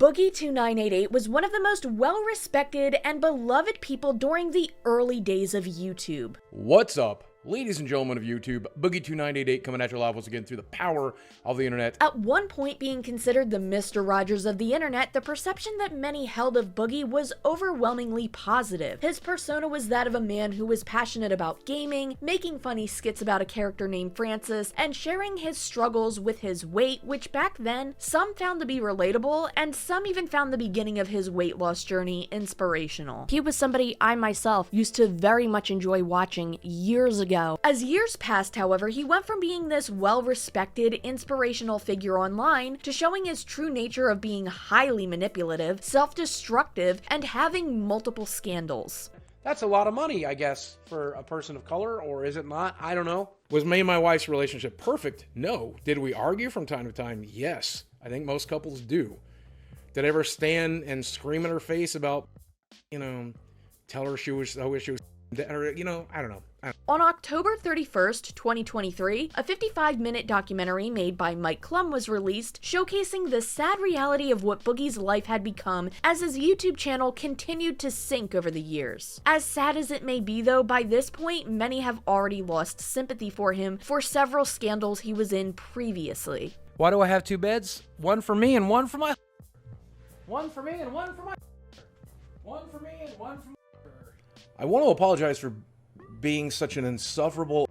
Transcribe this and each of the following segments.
Boogie2988 was one of the most well-respected and beloved people during the early days of YouTube. What's up, ladies and gentlemen of YouTube? Boogie2988 coming at your live once again through the power of the internet. At one point being considered the Mr. Rogers of the internet, the perception that many held of Boogie was overwhelmingly positive. His persona was that of a man who was passionate about gaming, making funny skits about a character named Francis, and sharing his struggles with his weight, which back then, some found to be relatable, and some even found the beginning of his weight loss journey inspirational. He was somebody I myself used to very much enjoy watching years ago. As years passed, however, he went from being this well-respected, inspirational figure online to showing his true nature of being highly manipulative, self-destructive, and having multiple scandals. That's a lot of money, I guess, for a person of color, or is it not? I don't know. Was me and my wife's relationship perfect? No. Did we argue from time to time? Yes. I think most couples do. Did I ever stand and scream in her face about, tell her she was, or, I don't know. On October 31st, 2023, a 55-minute documentary made by Mike Klum was released, showcasing the sad reality of what Boogie's life had become as his YouTube channel continued to sink over the years. As sad as it may be though, by this point, many have already lost sympathy for him for several scandals he was in previously. Why do I have two beds? One for me and one for my... One for me and one for my... One for me and one for my... I want to apologize for being such an insufferable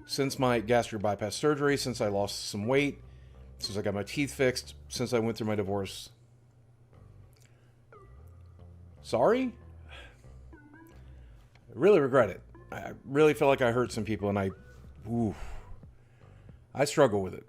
since my gastric bypass surgery, since I lost some weight, since I got my teeth fixed, since I went through my divorce. Sorry? I really regret it. I really feel like I hurt some people, and I struggle with it.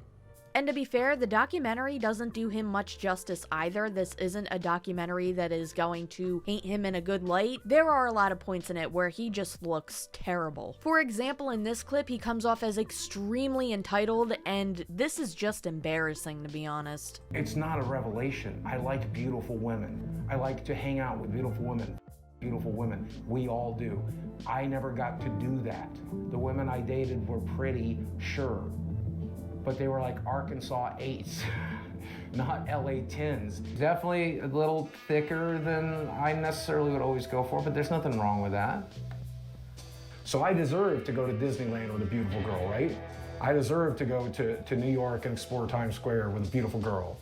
And to be fair, the documentary doesn't do him much justice either. This isn't a documentary that is going to paint him in a good light. There are a lot of points in it where he just looks terrible. For example, in this clip, he comes off as extremely entitled, and this is just embarrassing, to be honest. It's not a revelation. I like beautiful women. I like to hang out with beautiful women. Beautiful women. We all do. I never got to do that. The women I dated were pretty, sure. But they were like Arkansas 8s, not LA 10s. Definitely a little thicker than I necessarily would always go for, but there's nothing wrong with that. So I deserve to go to Disneyland with a beautiful girl, right? I deserve to go to New York and explore Times Square with a beautiful girl.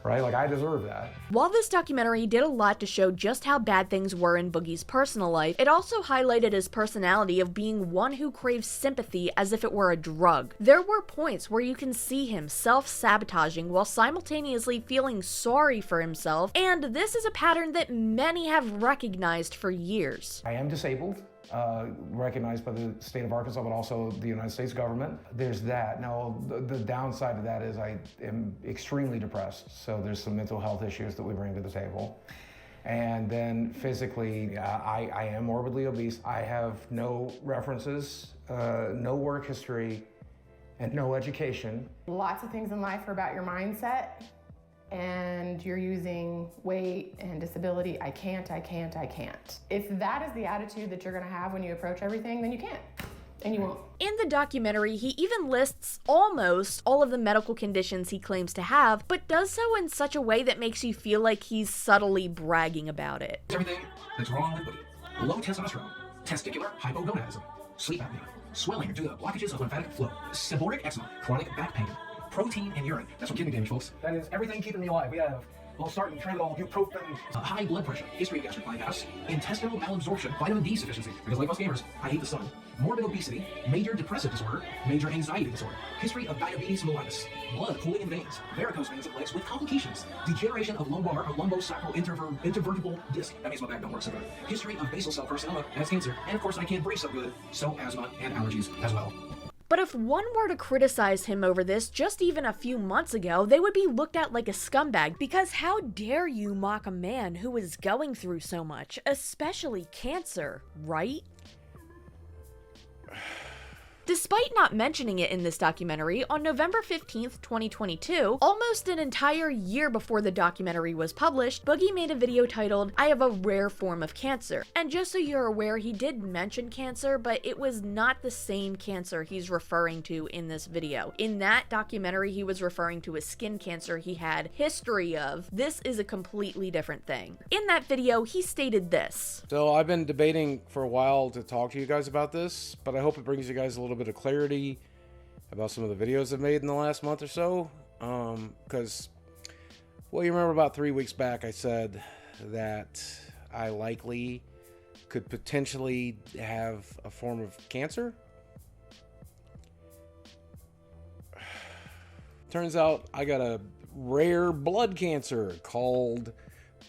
Right? Like, I deserve that. While this documentary did a lot to show just how bad things were in Boogie's personal life, it also highlighted his personality of being one who craves sympathy as if it were a drug. There were points where you can see him self-sabotaging while simultaneously feeling sorry for himself, and this is a pattern that many have recognized for years. I am disabled. Recognized by the state of Arkansas, but also the United States government. There's that. Now, the downside of that is I am extremely depressed, so there's some mental health issues that we bring to the table. And then physically, I am morbidly obese. I have no references, no work history, and no education. Lots of things in life are about your mindset, and you're using weight and disability. I can't. If that is the attitude that you're gonna have when you approach everything, then you can't, and you won't. In the documentary, he even lists almost all of the medical conditions he claims to have, but does so in such a way that makes you feel like he's subtly bragging about it. Everything that's wrong with Boogie. Low testosterone, testicular hypogonadism, sleep apnea, swelling due to blockages of lymphatic flow, seborrheic eczema, chronic back pain, protein in urine. That's what kidney damage, folks. That is everything keeping me alive. We have Lolcow, Tramadol, ibuprofen, high blood pressure, history of gastric bypass, intestinal malabsorption, vitamin D deficiency, because like most gamers, I hate the sun, morbid obesity, major depressive disorder, major anxiety disorder, history of diabetes mellitus, blood pooling in veins, varicose veins and legs with complications, degeneration of lumbar or lumbosacral intervertebral disc, that means my back don't work so good, history of basal cell carcinoma, that's cancer, and of course I can't breathe so good, so asthma and allergies as well. But if one were to criticize him over this just even a few months ago, they would be looked at like a scumbag, because how dare you mock a man who is going through so much, especially cancer, right? Despite not mentioning it in this documentary, on November 15th, 2022, almost an entire year before the documentary was published, Boogie made a video titled, "I have a rare form of cancer." And just so you're aware, he did mention cancer, but it was not the same cancer he's referring to in this video. In that documentary, he was referring to a skin cancer he had history of. This is a completely different thing. In that video, he stated this. So I've been debating for a while to talk to you guys about this, but I hope it brings you guys a little bit of clarity about some of the videos I've made in the last month or so. Because, well, you remember about 3 weeks back, I said that I likely could potentially have a form of cancer. Turns out I got a rare blood cancer called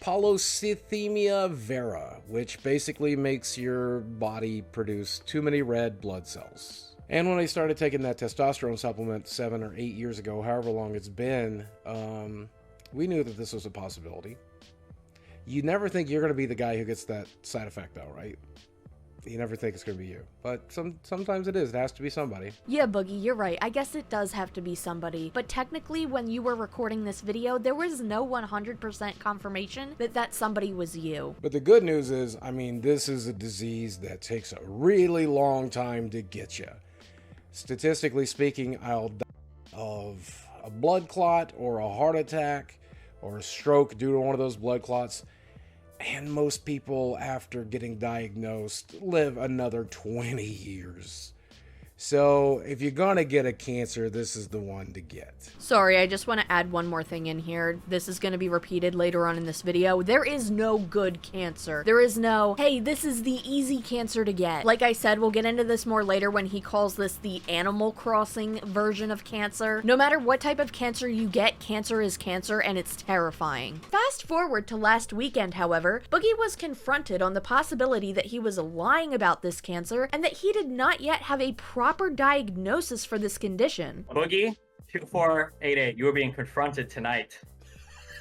polycythemia vera, which basically makes your body produce too many red blood cells. And when I started taking that testosterone supplement 7 or 8 years ago, however long it's been, we knew that this was a possibility. You never think you're going to be the guy who gets that side effect though, right? You never think it's going to be you. But sometimes it is. It has to be somebody. Yeah, Boogie, you're right. I guess it does have to be somebody. But technically, when you were recording this video, there was no 100% confirmation that that somebody was you. But the good news is, I mean, this is a disease that takes a really long time to get you. Statistically speaking, I'll die of a blood clot or a heart attack or a stroke due to one of those blood clots. And most people, after getting diagnosed, live another 20 years. So if you're gonna get a cancer, this is the one to get. Sorry, I just want to add one more thing in here. This is going to be repeated later on in this video. There is no good cancer. There is no, hey, this is the easy cancer to get. Like I said, we'll get into this more later when he calls this the Animal Crossing version of cancer. No matter what type of cancer you get, cancer is cancer and it's terrifying. Fast forward to last weekend, however, Boogie was confronted on the possibility that he was lying about this cancer and that he did not yet have a proper diagnosis for this condition. Boogie2988, you are being confronted tonight.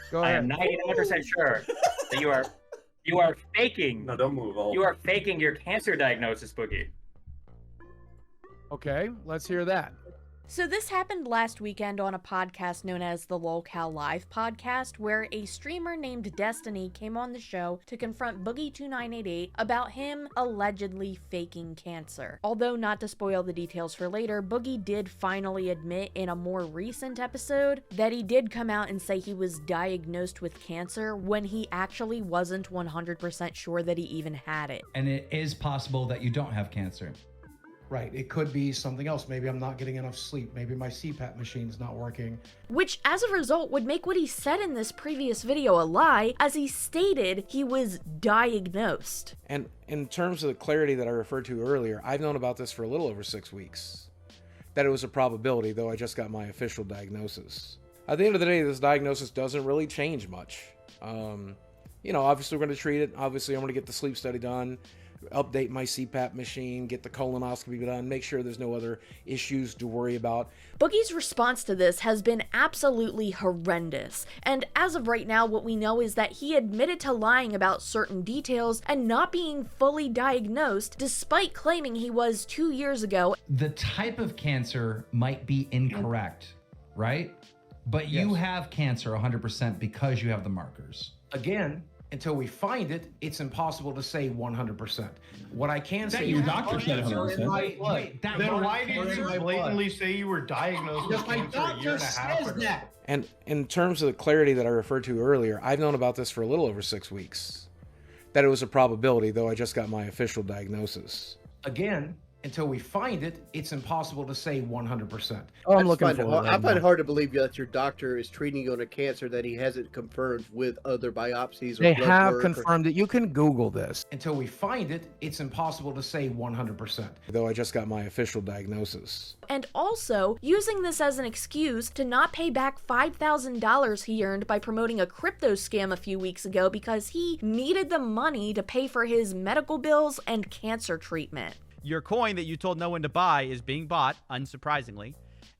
Go I ahead. am 99% sure that you are faking. No, don't move. You are faking your cancer diagnosis, Boogie. Okay, let's hear that. So this happened last weekend on a podcast known as the Lolcow Live podcast, where a streamer named Destiny came on the show to confront Boogie2988 about him allegedly faking cancer. Although not to spoil the details for later, Boogie did finally admit in a more recent episode that he did come out and say he was diagnosed with cancer when he actually wasn't 100% sure that he even had it. And it is possible that you don't have cancer. Right, it could be something else. Maybe I'm not getting enough sleep. Maybe my CPAP machine's not working. Which, as a result, would make what he said in this previous video a lie, as he stated he was diagnosed. And in terms of the clarity that I referred to earlier, I've known about this for a little over 6 weeks. That it was a probability, though I just got my official diagnosis. At the end of the day, this diagnosis doesn't really change much. You know, obviously we're going to treat it. Obviously I'm going to get the sleep study done, update my CPAP machine, get the colonoscopy done, make sure there's no other issues to worry about. Boogie's response to this has been absolutely horrendous, and as of right now, what we know is that he admitted to lying about certain details and not being fully diagnosed, despite claiming he was 2 years ago. The type of cancer might be incorrect, right? But you have cancer 100% because you have the markers. Again, until we find it, it's impossible to say 100%. What I can say your is... doctor said 100%. Then why did you blatantly say you were diagnosed with cancer a year and a half ago? And in terms of the clarity that I referred to earlier, I've known about this for a little over 6 weeks. That it was a probability, though I just got my official diagnosis. Again, until we find it, it's impossible to say 100%. Oh, I'm looking for it. I find it hard to believe that your doctor is treating you on a cancer that he hasn't confirmed with other biopsies. Or They blood have work confirmed it. You can Google this. Until we find it, it's impossible to say 100%. Though I just got my official diagnosis. And also, using this as an excuse to not pay back $5,000 he earned by promoting a crypto scam a few weeks ago because he needed the money to pay for his medical bills and cancer treatment. Your coin that you told no one to buy is being bought, unsurprisingly,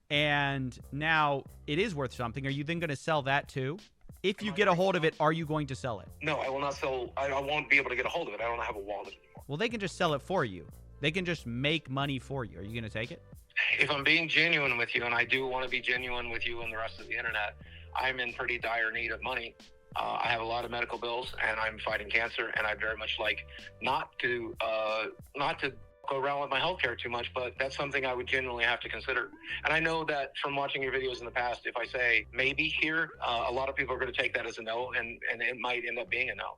and now it is worth something. Are you then going to sell that too? If you get a hold of it, are you going to sell it? No, I will not sell. I won't be able to get a hold of it. I don't have a wallet anymore. Well, they can just sell it for you. They can just make money for you. Are you going to take it? If I'm being genuine with you, and I do want to be genuine with you and the rest of the internet, I'm in pretty dire need of money. I have a lot of medical bills, and I'm fighting cancer, and I very much like not to go around with my healthcare too much, but that's something I would genuinely have to consider. And I know that from watching your videos in the past, if I say maybe here, a lot of people are going to take that as a no, and it might end up being a no.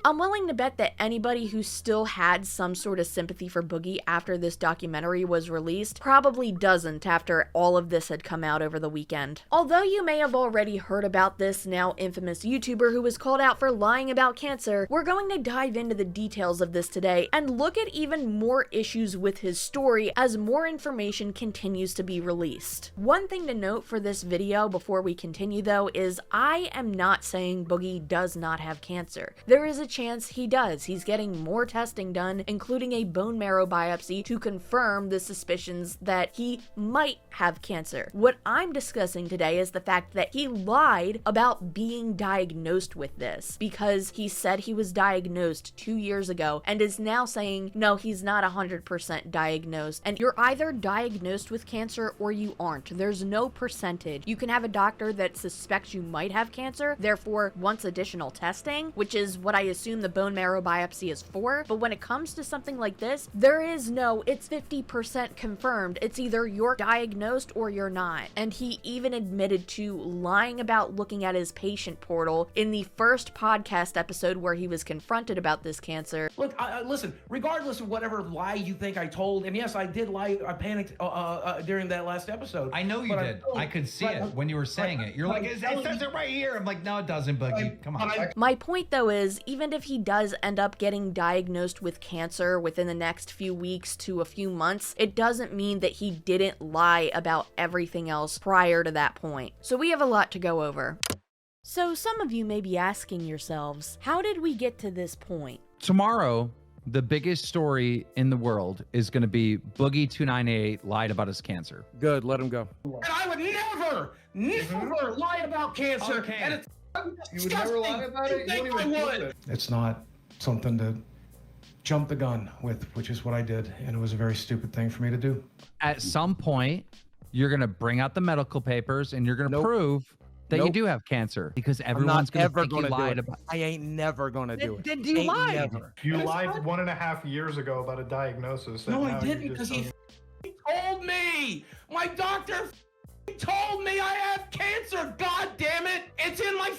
I'm willing to bet that anybody who still had some sort of sympathy for Boogie after this documentary was released probably doesn't after all of this had come out over the weekend. Although you may have already heard about this now infamous YouTuber who was called out for lying about cancer, we're going to dive into the details of this today and look at even more issues with his story as more information continues to be released. One thing to note for this video before we continue though is I am not saying Boogie does not have cancer. There is a chance he does. He's getting more testing done, including a bone marrow biopsy to confirm the suspicions that he might have cancer. What I'm discussing today is the fact that he lied about being diagnosed with this because he said he was diagnosed 2 years ago and is now saying, no, he's not 100% diagnosed. And you're either diagnosed with cancer or you aren't. There's no percentage. You can have a doctor that suspects you might have cancer, therefore wants additional testing, which is what I assume the bone marrow biopsy is for. But when it comes to something like this, there is no, it's 50% confirmed. It's either you're diagnosed or you're not. And he even admitted to lying about looking at his patient portal in the first podcast episode where he was confronted about this cancer. Look, listen, regardless of whatever lie you think I told, and yes, I did lie, I panicked during that last episode. I know you did. I could see it when you were saying it. You're like, it says it right here. I'm like, no, it doesn't, Boogie. Come on. My point though is, even if he does end up getting diagnosed with cancer within the next few weeks to a few months, it doesn't mean that he didn't lie about everything else prior to that point. So we have a lot to go over. So some of you may be asking yourselves, how did we get to this point? Tomorrow, the biggest story in the world is going to be Boogie2988 lied about his cancer. Good, let him go. And I would never lie about cancer. Okay. And it's You would never lie about it? You don't even prove it. It's not something to jump the gun with, which is what I did, and it was a very stupid thing for me to do. At some point, you're going to bring out the medical papers and you're going to prove that you do have cancer because everyone's going to think you lied about. I ain't never going to do it. Then you lied. Never. You lied 1.5 years ago about a diagnosis. No, I didn't, because he told me. My doctor told me I have cancer. God damn it! It's in my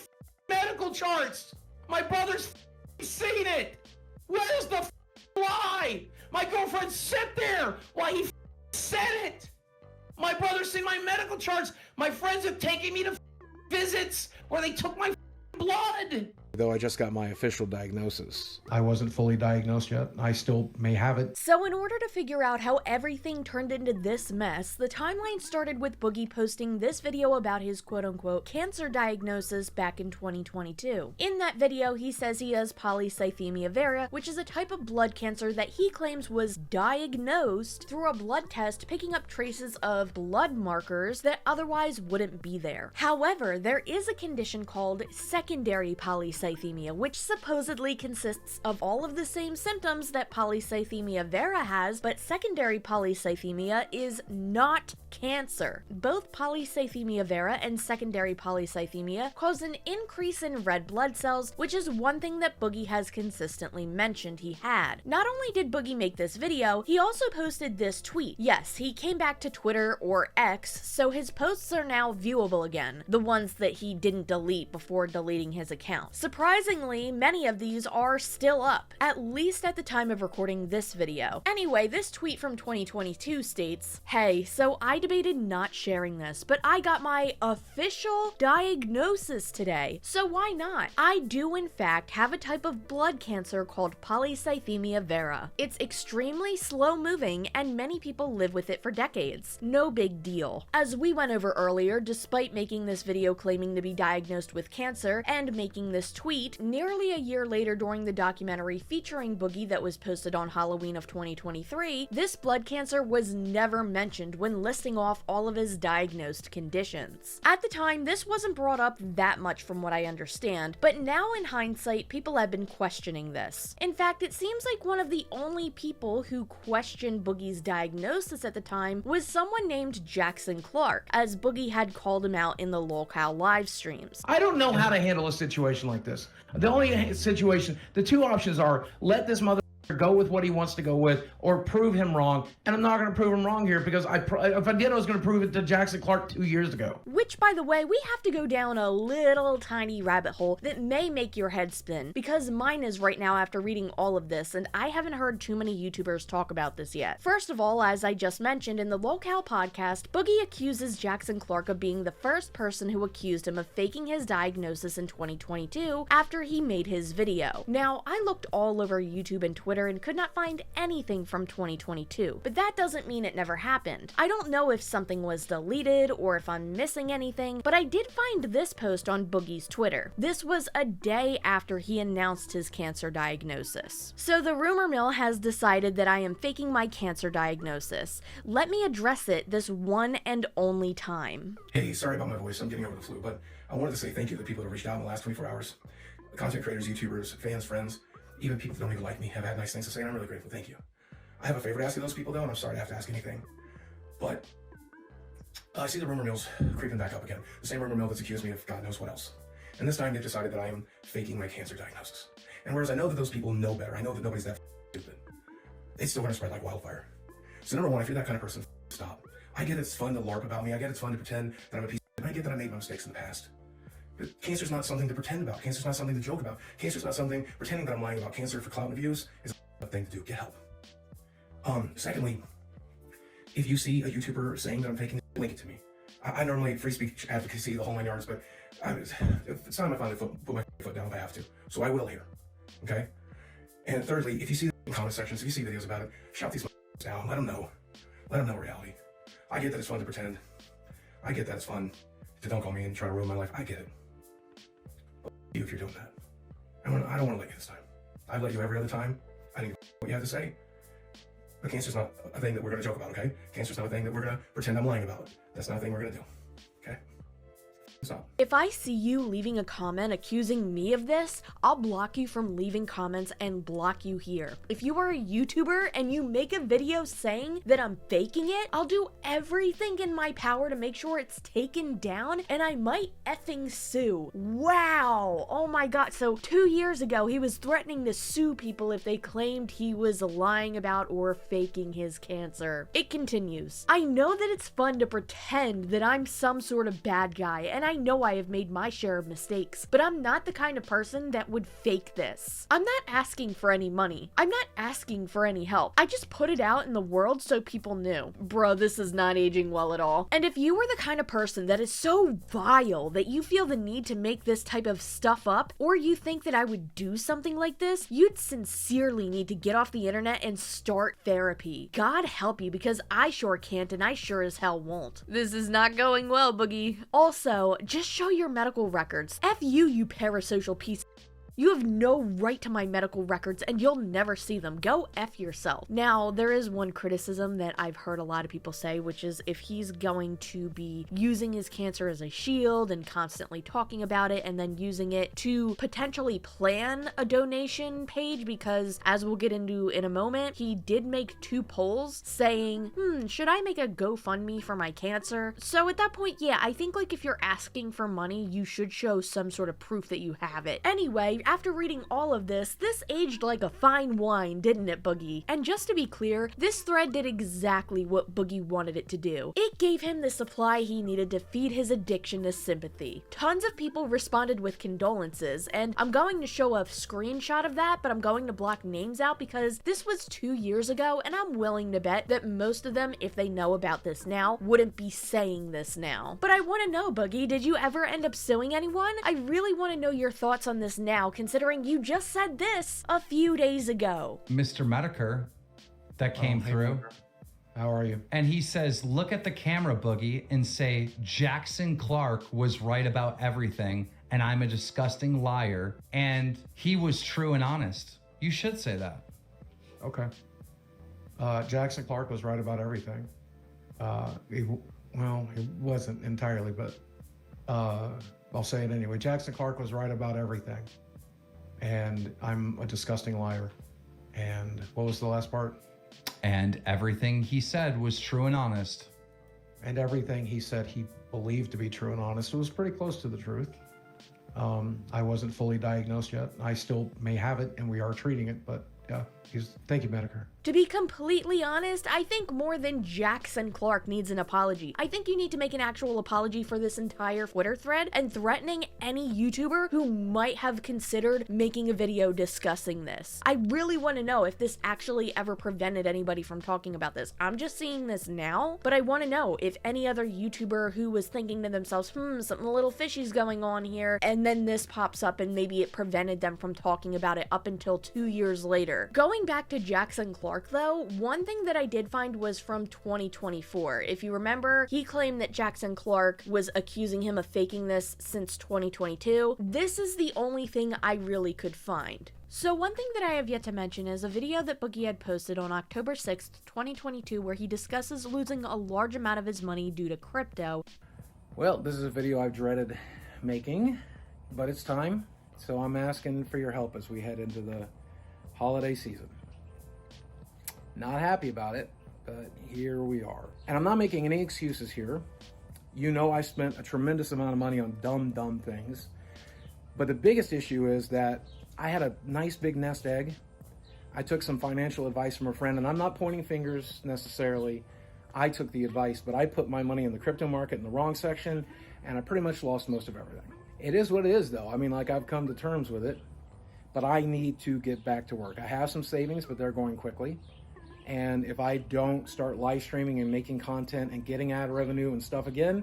medical charts. My brother's seen it. Where's the lie? My girlfriend sat there while he said it. My brother's seen my medical charts. My friends have taken me to visits where they took my blood. Though I just got my official diagnosis. I wasn't fully diagnosed yet. I still may have it. So in order to figure out how everything turned into this mess, the timeline started with Boogie posting this video about his quote-unquote cancer diagnosis back in 2022. In that video, he says he has polycythemia vera, which is a type of blood cancer that he claims was diagnosed through a blood test picking up traces of blood markers that otherwise wouldn't be there. However, there is a condition called secondary polycythemia, which supposedly consists of all of the same symptoms that polycythemia vera has, but secondary polycythemia is not cancer. Both polycythemia vera and secondary polycythemia cause an increase in red blood cells, which is one thing that Boogie has consistently mentioned he had. Not only did Boogie make this video, he also posted this tweet. Yes, he came back to Twitter or X, so his posts are now viewable again, the ones that he didn't delete before deleting his account. Surprisingly, many of these are still up, at least at the time of recording this video. Anyway, this tweet from 2022 states, "Hey, so I debated not sharing this, but I got my official diagnosis today, so why not? I do in fact have a type of blood cancer called polycythemia vera. It's extremely slow moving and many people live with it for decades. No big deal." As we went over earlier, despite making this video claiming to be diagnosed with cancer and making this tweet nearly a year later during the documentary featuring Boogie that was posted on Halloween of 2023, this blood cancer was never mentioned when listing off all of his diagnosed conditions. At the time, this wasn't brought up that much from what I understand, but now in hindsight, people have been questioning this. In fact, it seems like one of the only people who questioned Boogie's diagnosis at the time was someone named Jackson Clark, as Boogie had called him out in the Lolcow live streams. I don't know how to handle a situation like this. The only situation, the two options are let this mother go with what he wants to go with, or prove him wrong. And I'm not going to prove him wrong here because if I did, I was going to prove it to Jackson Clark 2 years ago. Which, by the way, we have to go down a little tiny rabbit hole that may make your head spin, because mine is right now after reading all of this, and I haven't heard too many YouTubers talk about this yet. First of all, as I just mentioned in the Lolcow podcast, Boogie accuses Jackson Clark of being the first person who accused him of faking his diagnosis in 2022 after he made his video. Now, I looked all over YouTube and Twitter and could not find anything from 2022, but that doesn't mean it never happened. I don't know if something was deleted or if I'm missing anything, but I did find this post on Boogie's Twitter. This was a day after he announced his cancer diagnosis. So the rumor mill has decided that I am faking my cancer diagnosis. Let me address it this one and only time. Hey, sorry about my voice. I'm getting over the flu, but I wanted to say thank you to the people that reached out in the last 24 hours. Content creators, YouTubers, fans, friends, even people that don't even like me have had nice things to say, and I'm really grateful. Thank you. I have a favor to ask you those people, though, and I'm sorry to have to ask anything. But I see the rumor mill's creeping back up again. The same rumor mill that's accused me of God knows what else. And this time they've decided that I am faking my cancer diagnosis. And whereas I know that those people know better, I know that nobody's that stupid, it's still going to spread like wildfire. So number one, if you're that kind of person, stop. I get it's fun to LARP about me. I get it's fun to pretend that I'm a piece of shit. I get that I made my mistakes in the past. But cancer's not something to pretend about. Cancer's not something to joke about. Cancer's not something, pretending that I'm lying about cancer for clout and views is a thing to do. Get help. Secondly, if you see a YouTuber saying that I'm faking, link it to me. I normally free speech advocacy, the whole 9 yards, but it's time I finally put my foot down if I have to. So I will here, okay? And thirdly, if you see the comment sections, if you see videos about it, shout these down. Let them know. Let them know reality. I get that it's fun to pretend. I get that it's fun to dunk on me and try to ruin my life. I get it. But you if you're doing that. I don't want to let you this time. I've let you every other time. I didn't what you have to say. But cancer's not a thing that we're going to joke about, okay? Cancer's not a thing that we're going to pretend I'm lying about. That's not a thing we're going to do, okay? Stop. If I see you leaving a comment accusing me of this, I'll block you from leaving comments and block you here. If you are a YouTuber and you make a video saying that I'm faking it, I'll do everything in my power to make sure it's taken down, and I might effing sue. Wow. Oh my god. So 2 years ago, he was threatening to sue people if they claimed he was lying about or faking his cancer. It continues. I know that it's fun to pretend that I'm some sort of bad guy, and I know I have made my share of mistakes, but I'm not the kind of person that would fake this. I'm not asking for any money. I'm not asking for any help. I just put it out in the world so people knew. Bro, this is not aging well at all. And if you were the kind of person that is so vile that you feel the need to make this type of stuff up, or you think that I would do something like this, you'd sincerely need to get off the internet and start therapy. God help you, because I sure can't, and I sure as hell won't. This is not going well, Boogie. Also, just show your medical records. F you, you parasocial piece. You have no right to my medical records, and you'll never see them. Go F yourself. Now, there is one criticism that I've heard a lot of people say, which is if he's going to be using his cancer as a shield and constantly talking about it and then using it to potentially plan a donation page, because as we'll get into in a moment, he did make 2 polls saying, should I make a GoFundMe for my cancer? So at that point, yeah, I think like if you're asking for money, you should show some sort of proof that you have it. Anyway, after reading all of this aged like a fine wine, didn't it, Boogie? And just to be clear, this thread did exactly what Boogie wanted it to do. It gave him the supply he needed to feed his addiction to sympathy. Tons of people responded with condolences, and I'm going to show a screenshot of that, but I'm going to block names out because this was 2 years ago, and I'm willing to bet that most of them, if they know about this now, wouldn't be saying this now. But I want to know, Boogie, did you ever end up suing anyone? I really want to know your thoughts on this now, considering you just said this a few days ago. Mr. Medicare that came through. How are you? And he says, look at the camera, Boogie, and say, Jackson Clark was right about everything, and I'm a disgusting liar, and he was true and honest. You should say that. Okay. Jackson Clark was right about everything. He wasn't entirely, but I'll say it anyway. Jackson Clark was right about everything. And I'm a disgusting liar. And what was the last part? And everything he said was true and honest. And everything he said he believed to be true and honest. It was pretty close to the truth. I wasn't fully diagnosed yet. I still may have it, and we are treating it, but yeah, thank you, Medicare. To be completely honest, I think more than Jackson Clark needs an apology. I think you need to make an actual apology for this entire Twitter thread and threatening any YouTuber who might have considered making a video discussing this. I really want to know if this actually ever prevented anybody from talking about this. I'm just seeing this now, but I want to know if any other YouTuber who was thinking to themselves, something a little fishy's going on here, and then this pops up and maybe it prevented them from talking about it up until 2 years later. Going back to Jackson Clark, though, one thing that I did find was from 2024. If you remember, he claimed that Jackson Clark was accusing him of faking this since 2022. This is the only thing I really could find. So one thing that I have yet to mention is a video that Boogie had posted on October 6th, 2022, where he discusses losing a large amount of his money due to crypto. Well, this is a video I've dreaded making, but it's time. So I'm asking for your help as we head into the holiday season. Not happy about it, but here we are. And I'm not making any excuses here. You know I spent a tremendous amount of money on dumb things. But the biggest issue is that I had a nice big nest egg. I took some financial advice from a friend, and I'm not pointing fingers necessarily. I took the advice, but I put my money in the crypto market in the wrong section, and I pretty much lost most of everything. It is what it is, though. I mean, like, I've come to terms with it, but I need to get back to work. I have some savings, but they're going quickly. And if I don't start live streaming and making content and getting ad revenue and stuff again,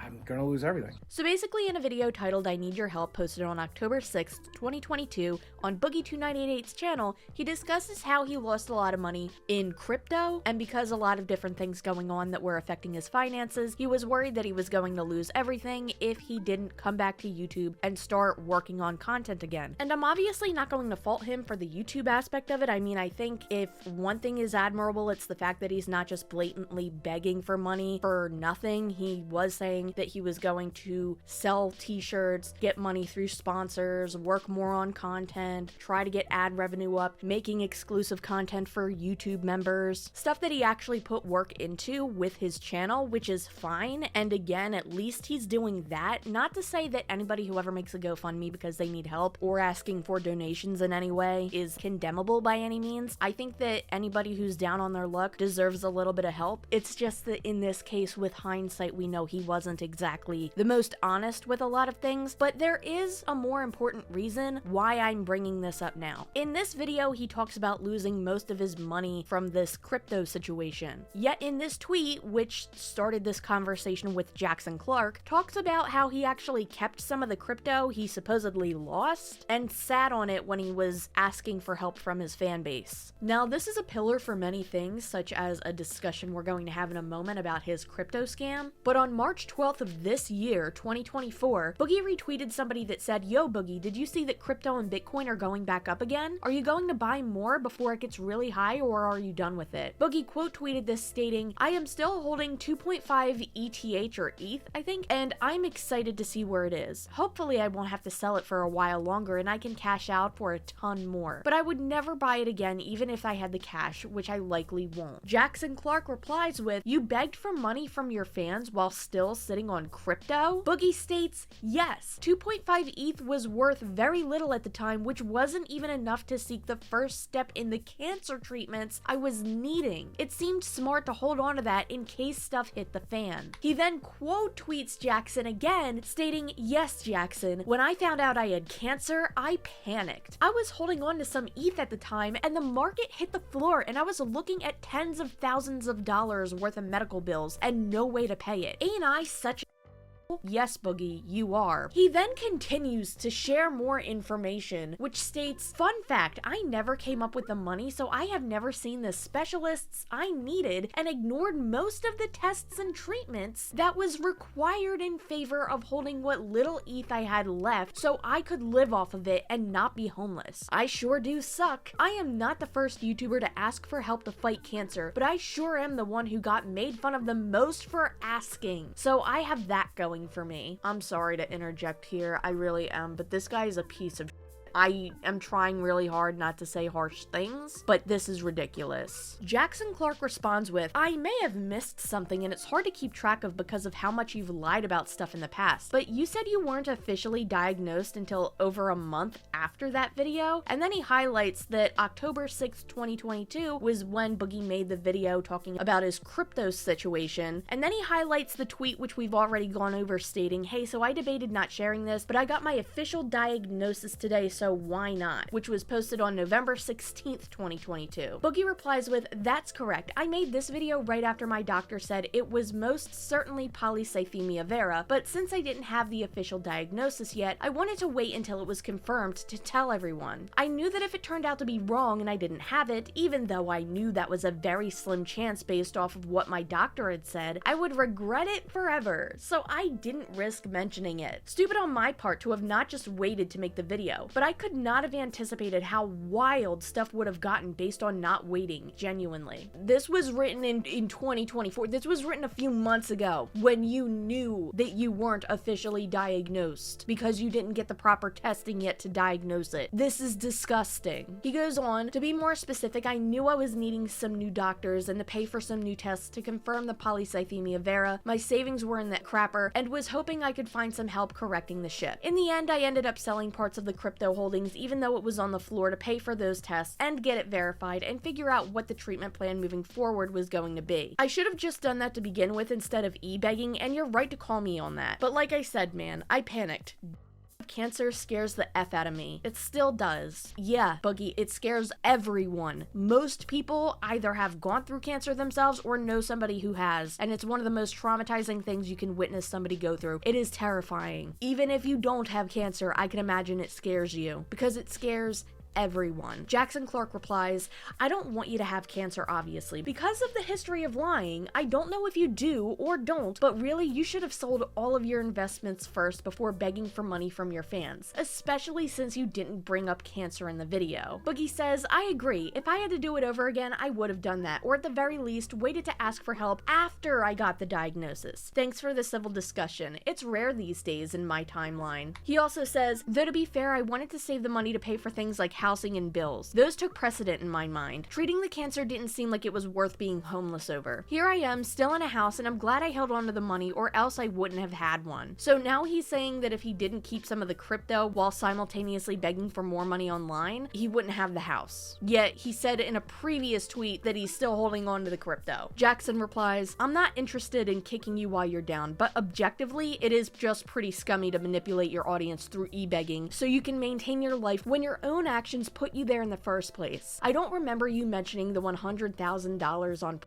I'm gonna lose everything. So basically, in a video titled I Need Your Help, posted on October 6th, 2022 on Boogie2988's channel, he discusses how he lost a lot of money in crypto, and because a lot of different things going on that were affecting his finances, he was worried that he was going to lose everything if he didn't come back to YouTube and start working on content again. And I'm obviously not going to fault him for the YouTube aspect of it. I mean, I think if one thing is admirable, it's the fact that he's not just blatantly begging for money for nothing. He was saying that he was going to sell t-shirts, get money through sponsors, work more on content, try to get ad revenue up, making exclusive content for YouTube members, stuff that he actually put work into with his channel, which is fine. And again, at least he's doing that. Not to say that anybody who ever makes a GoFundMe because they need help or asking for donations in any way is condemnable by any means. I think that anybody who's down on their luck deserves a little bit of help. It's just that in this case, with hindsight, we know he wasn't exactly the most honest with a lot of things, but there is a more important reason why I'm bringing this up now. In this video, he talks about losing most of his money from this crypto situation. Yet in this tweet, which started this conversation with Jackson Clark, talks about how he actually kept some of the crypto he supposedly lost and sat on it when he was asking for help from his fan base. Now, this is a pillar for many things, such as a discussion we're going to have in a moment about his crypto scam, but on March 12th of this year, 2024, Boogie retweeted somebody that said, "Yo Boogie, did you see that crypto and Bitcoin are going back up again? Are you going to buy more before it gets really high, or are you done with it?" Boogie quote tweeted this stating, "I am still holding 2.5 ETH or ETH, I think, and I'm excited to see where it is. Hopefully I won't have to sell it for a while longer and I can cash out for a ton more. But I would never buy it again even if I had the cash, which I likely won't." Jackson Clark replies with, "You begged for money from your fans while still sitting on crypto?" Boogie states, "Yes, 2.5 ETH was worth very little at the time, which wasn't even enough to seek the first step in the cancer treatments I was needing. It seemed smart to hold on to that in case stuff hit the fan." He then quote tweets Jackson again, stating, "Yes, Jackson, when I found out I had cancer, I panicked. I was holding on to some ETH at the time and the market hit the floor and I was looking at tens of thousands of dollars worth of medical bills and no way to pay it. Ain't I such Yes, Boogie, you are. He then continues to share more information, which states, fun fact, I never came up with the money, so I have never seen the specialists I needed and ignored most of the tests and treatments that was required in favor of holding what little ETH I had left so I could live off of it and not be homeless. I sure do suck. I am not the first YouTuber to ask for help to fight cancer, but I sure am the one who got made fun of the most for asking. So I have that going for me. I'm sorry to interject here, I really am, but this guy is a piece of I am trying really hard not to say harsh things, but this is ridiculous. Jackson Clark responds with, I may have missed something and it's hard to keep track of because of how much you've lied about stuff in the past, but you said you weren't officially diagnosed until over a month after that video, and then he highlights that October 6th, 2022 was when Boogie made the video talking about his crypto situation, and then he highlights the tweet which we've already gone over stating, hey, so I debated not sharing this, but I got my official diagnosis today, so why not? Which was posted on November 16th, 2022. Boogie replies with, that's correct. I made this video right after my doctor said it was most certainly polycythemia vera, but since I didn't have the official diagnosis yet, I wanted to wait until it was confirmed to tell everyone. I knew that if it turned out to be wrong and I didn't have it, even though I knew that was a very slim chance based off of what my doctor had said, I would regret it forever. So I didn't risk mentioning it. Stupid on my part to have not just waited to make the video, but I could not have anticipated how wild stuff would have gotten based on not waiting, genuinely. This was written in 2024. This was written a few months ago when you knew that you weren't officially diagnosed because you didn't get the proper testing yet to diagnose it. This is disgusting. He goes on, to be more specific, I knew I was needing some new doctors and to pay for some new tests to confirm the polycythemia vera. My savings were in that crapper and was hoping I could find some help correcting the ship. In the end, I ended up selling parts of the crypto holdings even though it was on the floor to pay for those tests and get it verified and figure out what the treatment plan moving forward was going to be. I should have just done that to begin with instead of e-begging, and you're right to call me on that. But like I said, man, I panicked. Cancer scares the F out of me. It still does. Yeah, Boogie, it scares everyone. Most people either have gone through cancer themselves or know somebody who has, and it's one of the most traumatizing things you can witness somebody go through. It is terrifying. Even if you don't have cancer, I can imagine it scares you, because it scares everyone. Jackson Clark replies, I don't want you to have cancer, obviously. Because of the history of lying, I don't know if you do or don't, but really you should have sold all of your investments first before begging for money from your fans, especially since you didn't bring up cancer in the video. Boogie says, I agree. If I had to do it over again, I would have done that, or at the very least, waited to ask for help after I got the diagnosis. Thanks for the civil discussion. It's rare these days in my timeline. He also says, though to be fair, I wanted to save the money to pay for things like housing and bills. Those took precedent in my mind. Treating the cancer didn't seem like it was worth being homeless over. Here I am, still in a house, and I'm glad I held on to the money or else I wouldn't have had one. So now he's saying that if he didn't keep some of the crypto while simultaneously begging for more money online, he wouldn't have the house. Yet he said in a previous tweet that he's still holding on to the crypto. Jackson replies, I'm not interested in kicking you while you're down, but objectively, it is just pretty scummy to manipulate your audience through e-begging so you can maintain your life when your own actions put you there in the first place. I don't remember you mentioning the $100,000 on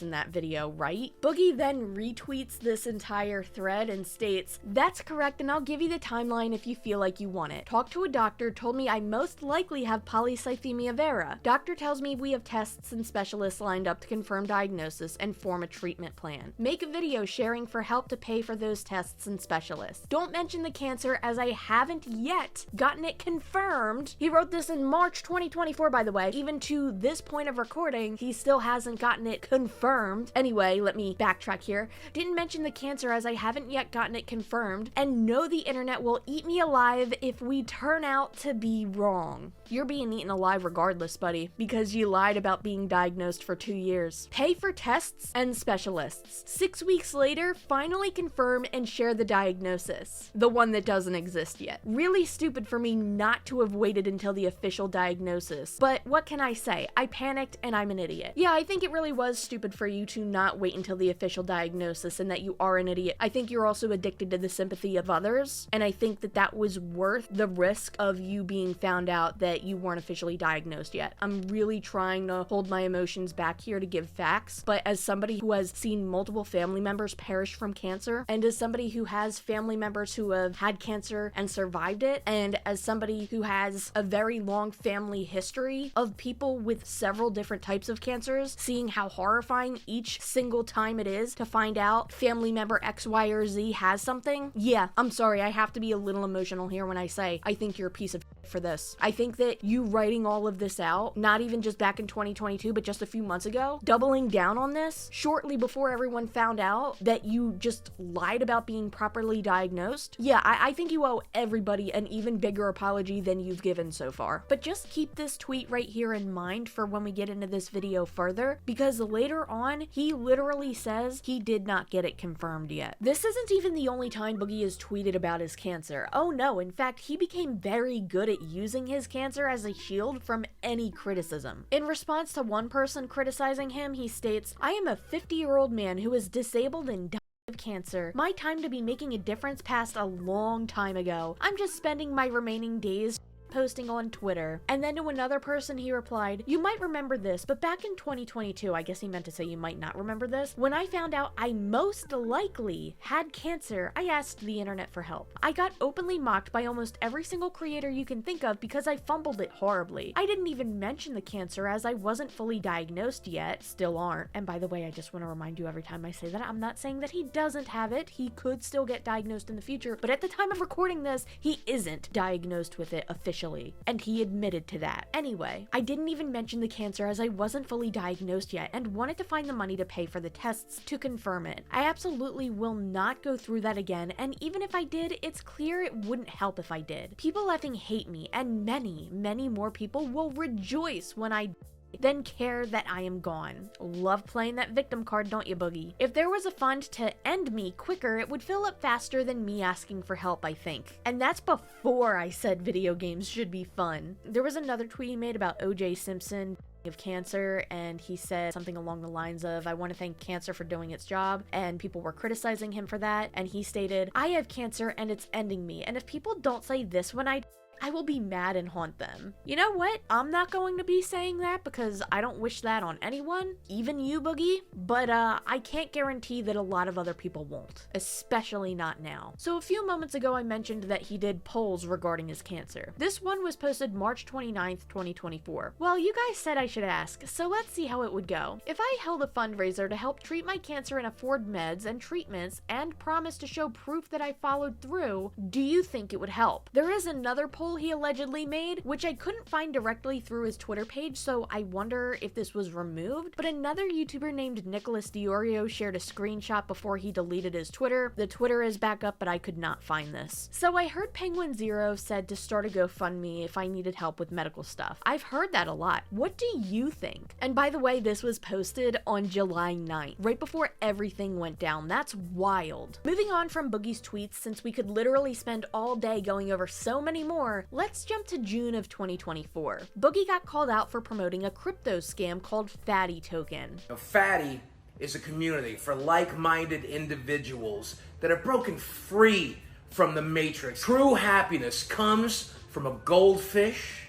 in that video, right? Boogie then retweets this entire thread and states, that's correct, and I'll give you the timeline if you feel like you want it. Talked to a doctor, told me I most likely have polycythemia vera. Doctor tells me we have tests and specialists lined up to confirm diagnosis and form a treatment plan. Make a video sharing for help to pay for those tests and specialists. Don't mention the cancer as I haven't yet gotten it confirmed. He wrote this in March 2024, by the way. Even to this point of recording, he still hasn't gotten it confirmed. Anyway, let me backtrack here. Didn't mention the cancer as I haven't yet gotten it confirmed, and know the internet will eat me alive if we turn out to be wrong. You're being eaten alive regardless, buddy, because you lied about being diagnosed for 2 years. Pay for tests and specialists. 6 weeks later, finally confirm and share the diagnosis. The one that doesn't exist yet. Really stupid for me not to have waited until the official diagnosis. But what can I say? I panicked and I'm an idiot. Yeah, I think it really was stupid stupid for you to not wait until the official diagnosis and that you are an idiot. I think you're also addicted to the sympathy of others, and I think that that was worth the risk of you being found out that you weren't officially diagnosed yet. I'm really trying to hold my emotions back here to give facts, but as somebody who has seen multiple family members perish from cancer, and as somebody who has family members who have had cancer and survived it, and as somebody who has a very long family history of people with several different types of cancers, seeing how horrifying each single time it is to find out family member X, Y, or Z has something, yeah, I'm sorry, I have to be a little emotional here when I say I think you're a piece of shit for this. I think that you writing all of this out, not even just back in 2022, but just a few months ago, doubling down on this shortly before everyone found out that you just lied about being properly diagnosed, yeah, I think you owe everybody an even bigger apology than you've given so far. But just keep this tweet right here in mind for when we get into this video further, because later on, he literally says he did not get it confirmed yet. This isn't even the only time Boogie has tweeted about his cancer. Oh no, in fact, he became very good at using his cancer as a shield from any criticism. In response to one person criticizing him, he states, "I am a 50-year-old man who is disabled and died of cancer. My time to be making a difference passed a long time ago. I'm just spending my remaining days posting on Twitter." And then to another person he replied, "You might remember this, but back in 2022, I guess he meant to say you might not remember this, when I found out I most likely had cancer, I asked the internet for help. I got openly mocked by almost every single creator you can think of because I fumbled it horribly. I didn't even mention the cancer as I wasn't fully diagnosed yet, still aren't. And by the way, I just want to remind you every time I say that, I'm not saying that he doesn't have it. He could still get diagnosed in the future, but at the time of recording this, he isn't diagnosed with it officially. And he admitted to that. Anyway, I didn't even mention the cancer as I wasn't fully diagnosed yet and wanted to find the money to pay for the tests to confirm it. I absolutely will not go through that again, and even if I did, it's clear it wouldn't help if I did. People effing hate me, and many, many more people will rejoice when I then care that I am gone. Love playing that victim card, don't you, Boogie? If there was a fund to end me quicker, it would fill up faster than me asking for help, I think. And that's before I said video games should be fun. There was another tweet he made about O.J. Simpson of cancer, and he said something along the lines of, "I want to thank cancer for doing its job," and people were criticizing him for that, and he stated, "I have cancer and it's ending me, and if people don't say this when I will be mad and haunt them." You know what? I'm not going to be saying that because I don't wish that on anyone, even you, Boogie, but I can't guarantee that a lot of other people won't, especially not now. So a few moments ago, I mentioned that he did polls regarding his cancer. This one was posted March 29th, 2024. Well, you guys said I should ask, so let's see how it would go. If I held a fundraiser to help treat my cancer and afford meds and treatments and promised to show proof that I followed through, do you think it would help? There is another poll he allegedly made, which I couldn't find directly through his Twitter page, so I wonder if this was removed, but another YouTuber named Nicholas Diorio shared a screenshot before he deleted his Twitter. The Twitter is back up, but I could not find this. So I heard Penguin Zero said to start a GoFundMe if I needed help with medical stuff. I've heard that a lot. What do you think? And by the way, this was posted on July 9th, right before everything went down. That's wild. Moving on from Boogie's tweets, since we could literally spend all day going over so many more, let's jump to June of 2024. Boogie got called out for promoting a crypto scam called Faddy token. Faddy is a community for like-minded individuals that are broken free from the matrix. True happiness comes from a goldfish,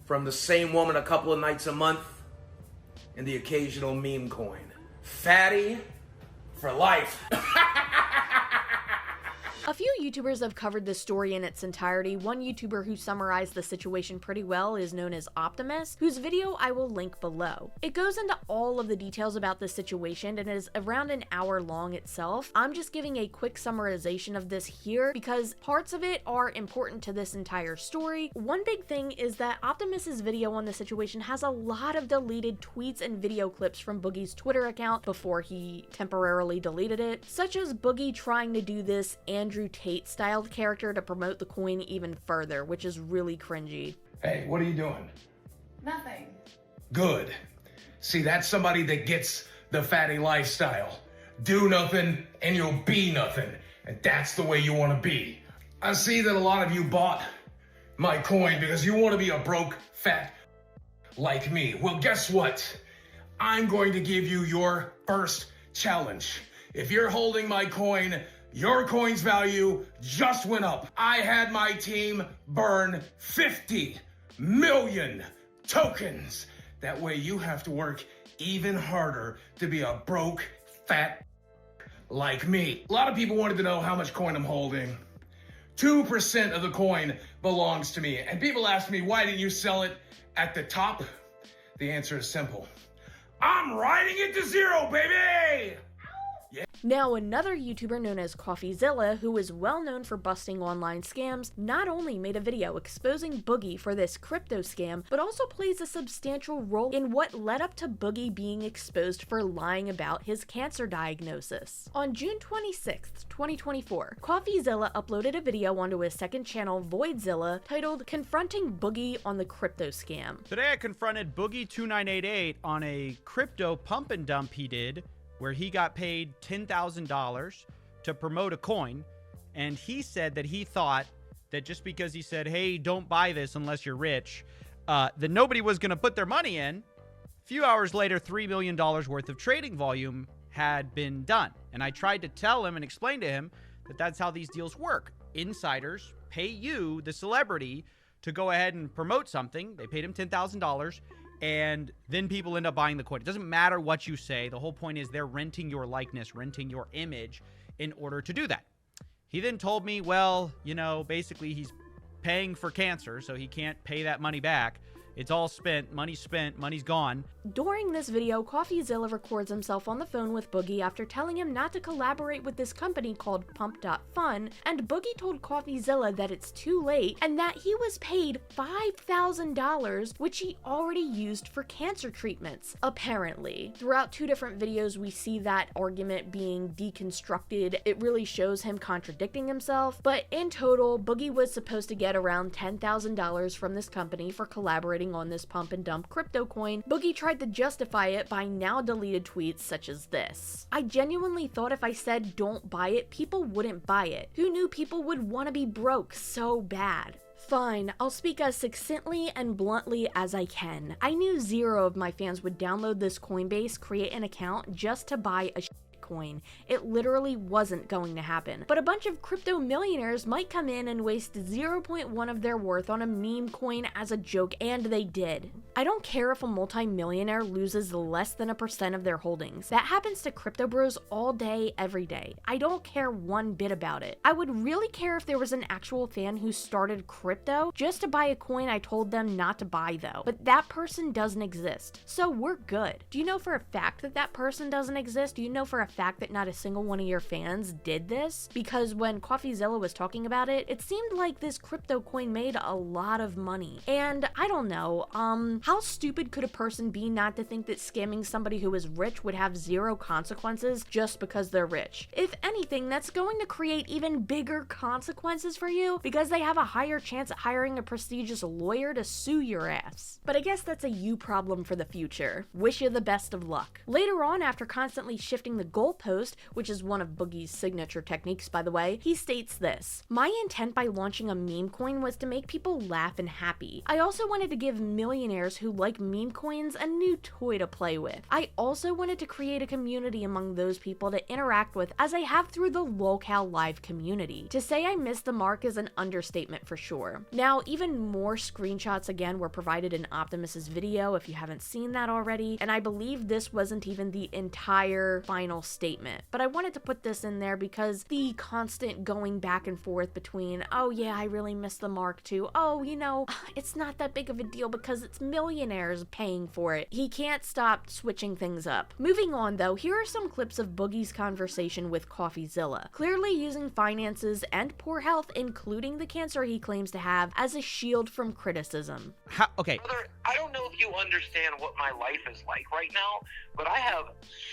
from the same woman a couple of nights a month, and the occasional meme coin. Faddy for life. A few YouTubers have covered this story in its entirety. One YouTuber who summarized the situation pretty well is known as Optimus, whose video I will link below. It goes into all of the details about this situation and is around an hour long itself. I'm just giving a quick summarization of this here because parts of it are important to this entire story. One big thing is that Optimus's video on the situation has a lot of deleted tweets and video clips from Boogie's Twitter account before he temporarily deleted it, such as Boogie trying to do this Andrew Tate styled character to promote the coin even further, which is really cringy. Hey, what are you doing? Nothing. Good. See, that's somebody that gets the fatty lifestyle. Do nothing and you'll be nothing. And that's the way you want to be. I see that a lot of you bought my coin because you want to be a broke, fat like me. Well, guess what? I'm going to give you your first challenge. If you're holding my coin, your coin's value just went up. I had my team burn 50 million tokens. That way you have to work even harder to be a broke, fat like me. A lot of people wanted to know how much coin I'm holding. 2% of the coin belongs to me. And people ask me, why didn't you sell it at the top? The answer is simple. I'm riding it to zero, baby! Now, another YouTuber known as CoffeeZilla, who is well known for busting online scams, not only made a video exposing Boogie for this crypto scam, but also plays a substantial role in what led up to Boogie being exposed for lying about his cancer diagnosis. On June 26th, 2024, CoffeeZilla uploaded a video onto his second channel, VoidZilla, titled Confronting Boogie on the Crypto Scam. Today I confronted Boogie2988 on a crypto pump and dump he did, where he got paid $10,000 to promote a coin, and he said that he thought that just because he said, hey, don't buy this unless you're rich, that nobody was going to put their money in. A few hours later, $3 million worth of trading volume had been done. And I tried to tell him and explain to him that that's how these deals work. Insiders pay you, the celebrity, to go ahead and promote something. They paid him $10,000. And then people end up buying the coin. It doesn't matter what you say. The whole point is they're renting your likeness, renting your image in order to do that. He then told me, well, you know, basically he's paying for cancer, so he can't pay that money back. It's all spent, money's gone. During this video, CoffeeZilla records himself on the phone with Boogie after telling him not to collaborate with this company called Pump.Fun, and Boogie told CoffeeZilla that it's too late and that he was paid $5,000, which he already used for cancer treatments, apparently. Throughout two different videos, we see that argument being deconstructed. It really shows him contradicting himself, but in total, Boogie was supposed to get around $10,000 from this company for collaborating on this pump and dump crypto coin. Boogie tried to justify it by now deleted tweets such as this. I genuinely thought if I said don't buy it, people wouldn't buy it. Who knew people would want to be broke so bad? Fine, I'll speak as succinctly and bluntly as I can. I knew zero of my fans would download this Coinbase, create an account just to buy a coin. It literally wasn't going to happen. But a bunch of crypto millionaires might come in and waste 0.1 of their worth on a meme coin as a joke, and they did. I don't care if a multi-millionaire loses less than 1% of their holdings. That happens to crypto bros all day, every day. I don't care one bit about it. I would really care if there was an actual fan who started crypto just to buy a coin I told them not to buy though. But that person doesn't exist. So we're good. Do you know for a fact that that person doesn't exist? Do you know for a fact that not a single one of your fans did this? Because when CoffeeZilla was talking about it, it seemed like this crypto coin made a lot of money. And I don't know, how stupid could a person be not to think that scamming somebody who is rich would have zero consequences just because they're rich? If anything, that's going to create even bigger consequences for you because they have a higher chance at hiring a prestigious lawyer to sue your ass. But I guess that's a you problem for the future. Wish you the best of luck. Later on, after constantly shifting the goalpost, which is one of Boogie's signature techniques by the way, he states this: my intent by launching a meme coin was to make people laugh and happy. I also wanted to give millionaires who like meme coins a new toy to play with. I also wanted to create a community among those people to interact with as I have through the Lolcow live community. To say I missed the mark is an understatement for sure. Now, even more screenshots again were provided in Optimus's video if you haven't seen that already, and I believe this wasn't even the entire final statement. But I wanted to put this in there because the constant going back and forth between, oh yeah, I really missed the mark too, oh, you know, it's not that big of a deal because it's millionaires paying for it. He can't stop switching things up. Moving on though, here are some clips of Boogie's conversation with CoffeeZilla, clearly using finances and poor health, including the cancer he claims to have, as a shield from criticism. Okay. Brother, I don't know if you understand what my life is like right now, but I have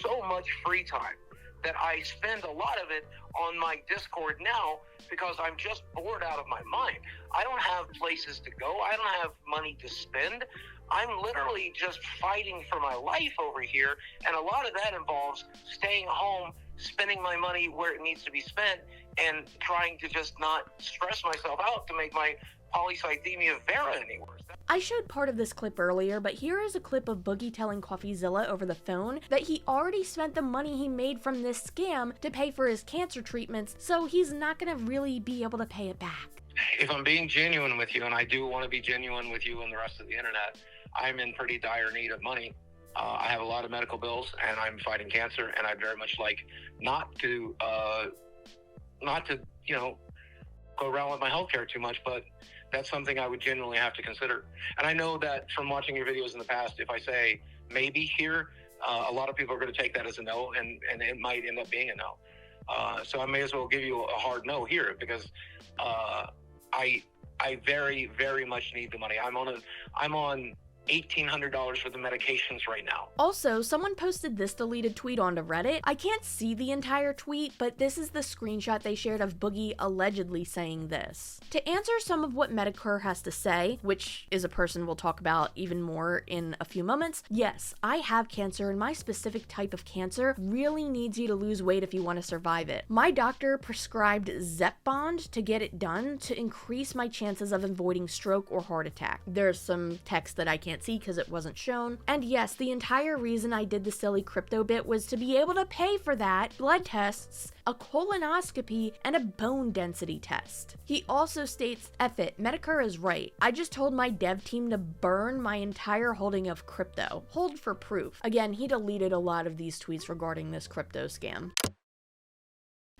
so much free time that I spend a lot of it on my Discord now because I'm just bored out of my mind. I don't have places to go. I don't have money to spend. I'm literally just fighting for my life over here, and a lot of that involves staying home, spending my money where it needs to be spent, and trying to just not stress myself out to make my polycythemia vera any worse. I showed part of this clip earlier, but here is a clip of Boogie telling CoffeeZilla over the phone that he already spent the money he made from this scam to pay for his cancer treatments, so he's not gonna really be able to pay it back. If I'm being genuine with you, and I do want to be genuine with you and the rest of the internet, I'm in pretty dire need of money. I have a lot of medical bills, and I'm fighting cancer, and I'd very much like not to go around with my healthcare too much, but that's something I would genuinely have to consider. And I know that from watching your videos in the past, if I say maybe here, a lot of people are going to take that as a no, and it might end up being a no. So I may as well give you a hard no here, because I very, very much need the money. I'm on $1,800 for the medications right now. Also, someone posted this deleted tweet onto Reddit. I can't see the entire tweet, but this is the screenshot they shared of Boogie allegedly saying this. To answer some of what Medicare has to say, which is a person we'll talk about even more in a few moments, yes, I have cancer, and my specific type of cancer really needs you to lose weight if you want to survive it. My doctor prescribed Zepbound to get it done to increase my chances of avoiding stroke or heart attack. There's some text that I can't see because it wasn't shown. And yes, the entire reason I did the silly crypto bit was to be able to pay for that, blood tests, a colonoscopy, and a bone density test. He also states, F it, Medicare is right. I just told my dev team to burn my entire holding of crypto. Hold for proof. Again, he deleted a lot of these tweets regarding this crypto scam.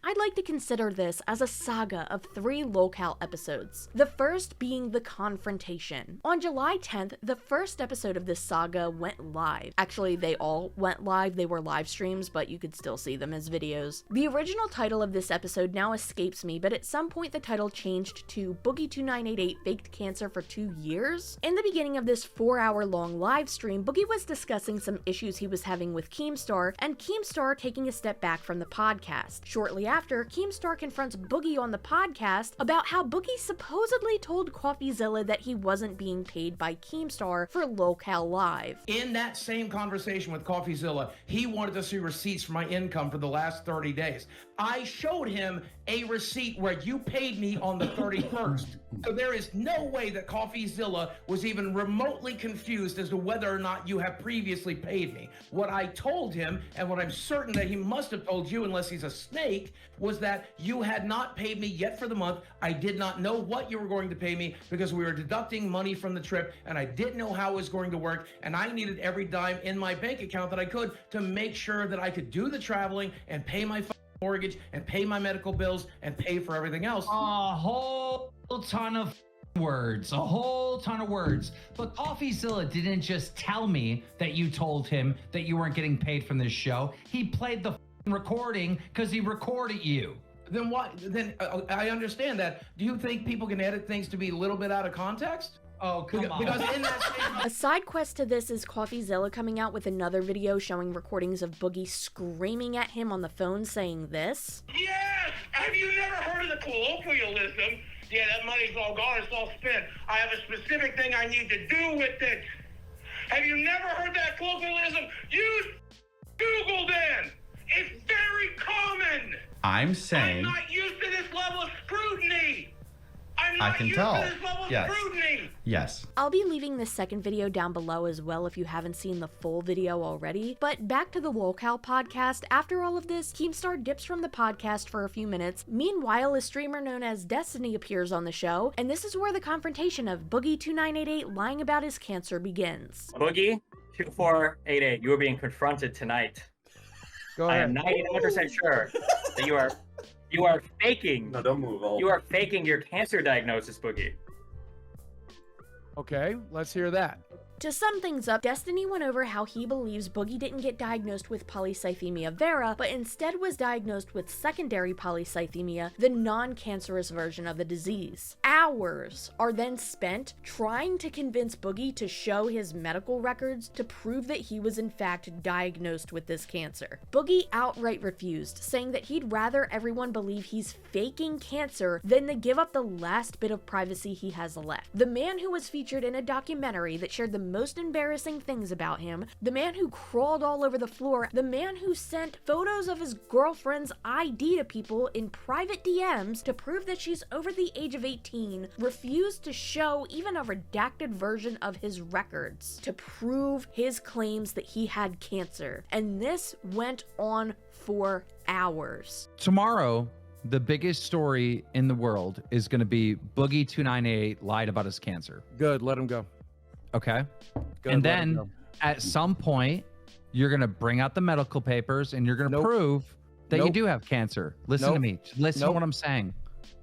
I'd like to consider this as a saga of 3 Lolcow episodes, the first being The Confrontation. On July 10th, the first episode of this saga went live. Actually, they all went live. They were live streams, but you could still see them as videos. The original title of this episode now escapes me, but at some point the title changed to Boogie2988 Faked Cancer for 2 years. In the beginning of this 4-hour-long live stream, Boogie was discussing some issues he was having with Keemstar, and Keemstar taking a step back from the podcast. Shortly after, Keemstar confronts Boogie on the podcast about how Boogie supposedly told CoffeeZilla that he wasn't being paid by Keemstar for Lolcow Live. In that same conversation with CoffeeZilla, he wanted to see receipts for my income for the last 30 days. I showed him a receipt where you paid me on the 31st. So there is no way that CoffeeZilla was even remotely confused as to whether or not you have previously paid me. What I told him, and what I'm certain that he must have told you unless he's a snake, was that you had not paid me yet for the month. I did not know what you were going to pay me because we were deducting money from the trip, and I didn't know how it was going to work, and I needed every dime in my bank account that I could to make sure that I could do the traveling and pay my mortgage and pay my medical bills and pay for everything else. A whole ton of words, a whole ton of words. But CoffeeZilla didn't just tell me that you told him that you weren't getting paid from this show. He played the recording because he recorded you. Then what? Then I understand that. Do you think people can edit things to be a little bit out of context? Oh, come on. Because in that A side quest to this is CoffeeZilla coming out with another video showing recordings of Boogie screaming at him on the phone saying this. Yes! Have you never heard of the colloquialism? Yeah, that money's all gone, it's all spent. I have a specific thing I need to do with it. Have you never heard that colloquialism? Use Google then! It's very common! I'm saying... I'm not used to this level of scrutiny! I'm I not can used tell. to this level of Yes. scrutiny! Yes. I'll be leaving this second video down below as well if you haven't seen the full video already, but back to the Lolcow podcast. After all of this, Keemstar dips from the podcast for a few minutes. Meanwhile, a streamer known as Destiny appears on the show, and this is where the confrontation of Boogie2988 lying about his cancer begins. Boogie2488, you are being confronted tonight. Go I ahead. am 99% sure that you are faking. No, don't move. You are faking your cancer diagnosis, Boogie. Okay, let's hear that. To sum things up, Destiny went over how he believes Boogie didn't get diagnosed with polycythemia vera, but instead was diagnosed with secondary polycythemia, the non-cancerous version of the disease. Hours are then spent trying to convince Boogie to show his medical records to prove that he was in fact diagnosed with this cancer. Boogie outright refused, saying that he'd rather everyone believe he's faking cancer than to give up the last bit of privacy he has left. The man who was featured in a documentary that shared the most embarrassing things about him, the man who crawled all over the floor, the man who sent photos of his girlfriend's ID to people in private DMs to prove that she's over the age of 18, refused to show even a redacted version of his records to prove his claims that he had cancer. And this went on for hours. Tomorrow, the biggest story in the world is going to be Boogie2988 lied about his cancer. Good, let him go. Okay. Good, and let him then go. at some point, you're going to bring out the medical papers and you're going to prove that you do have cancer. Listen to me. Listen to what I'm saying.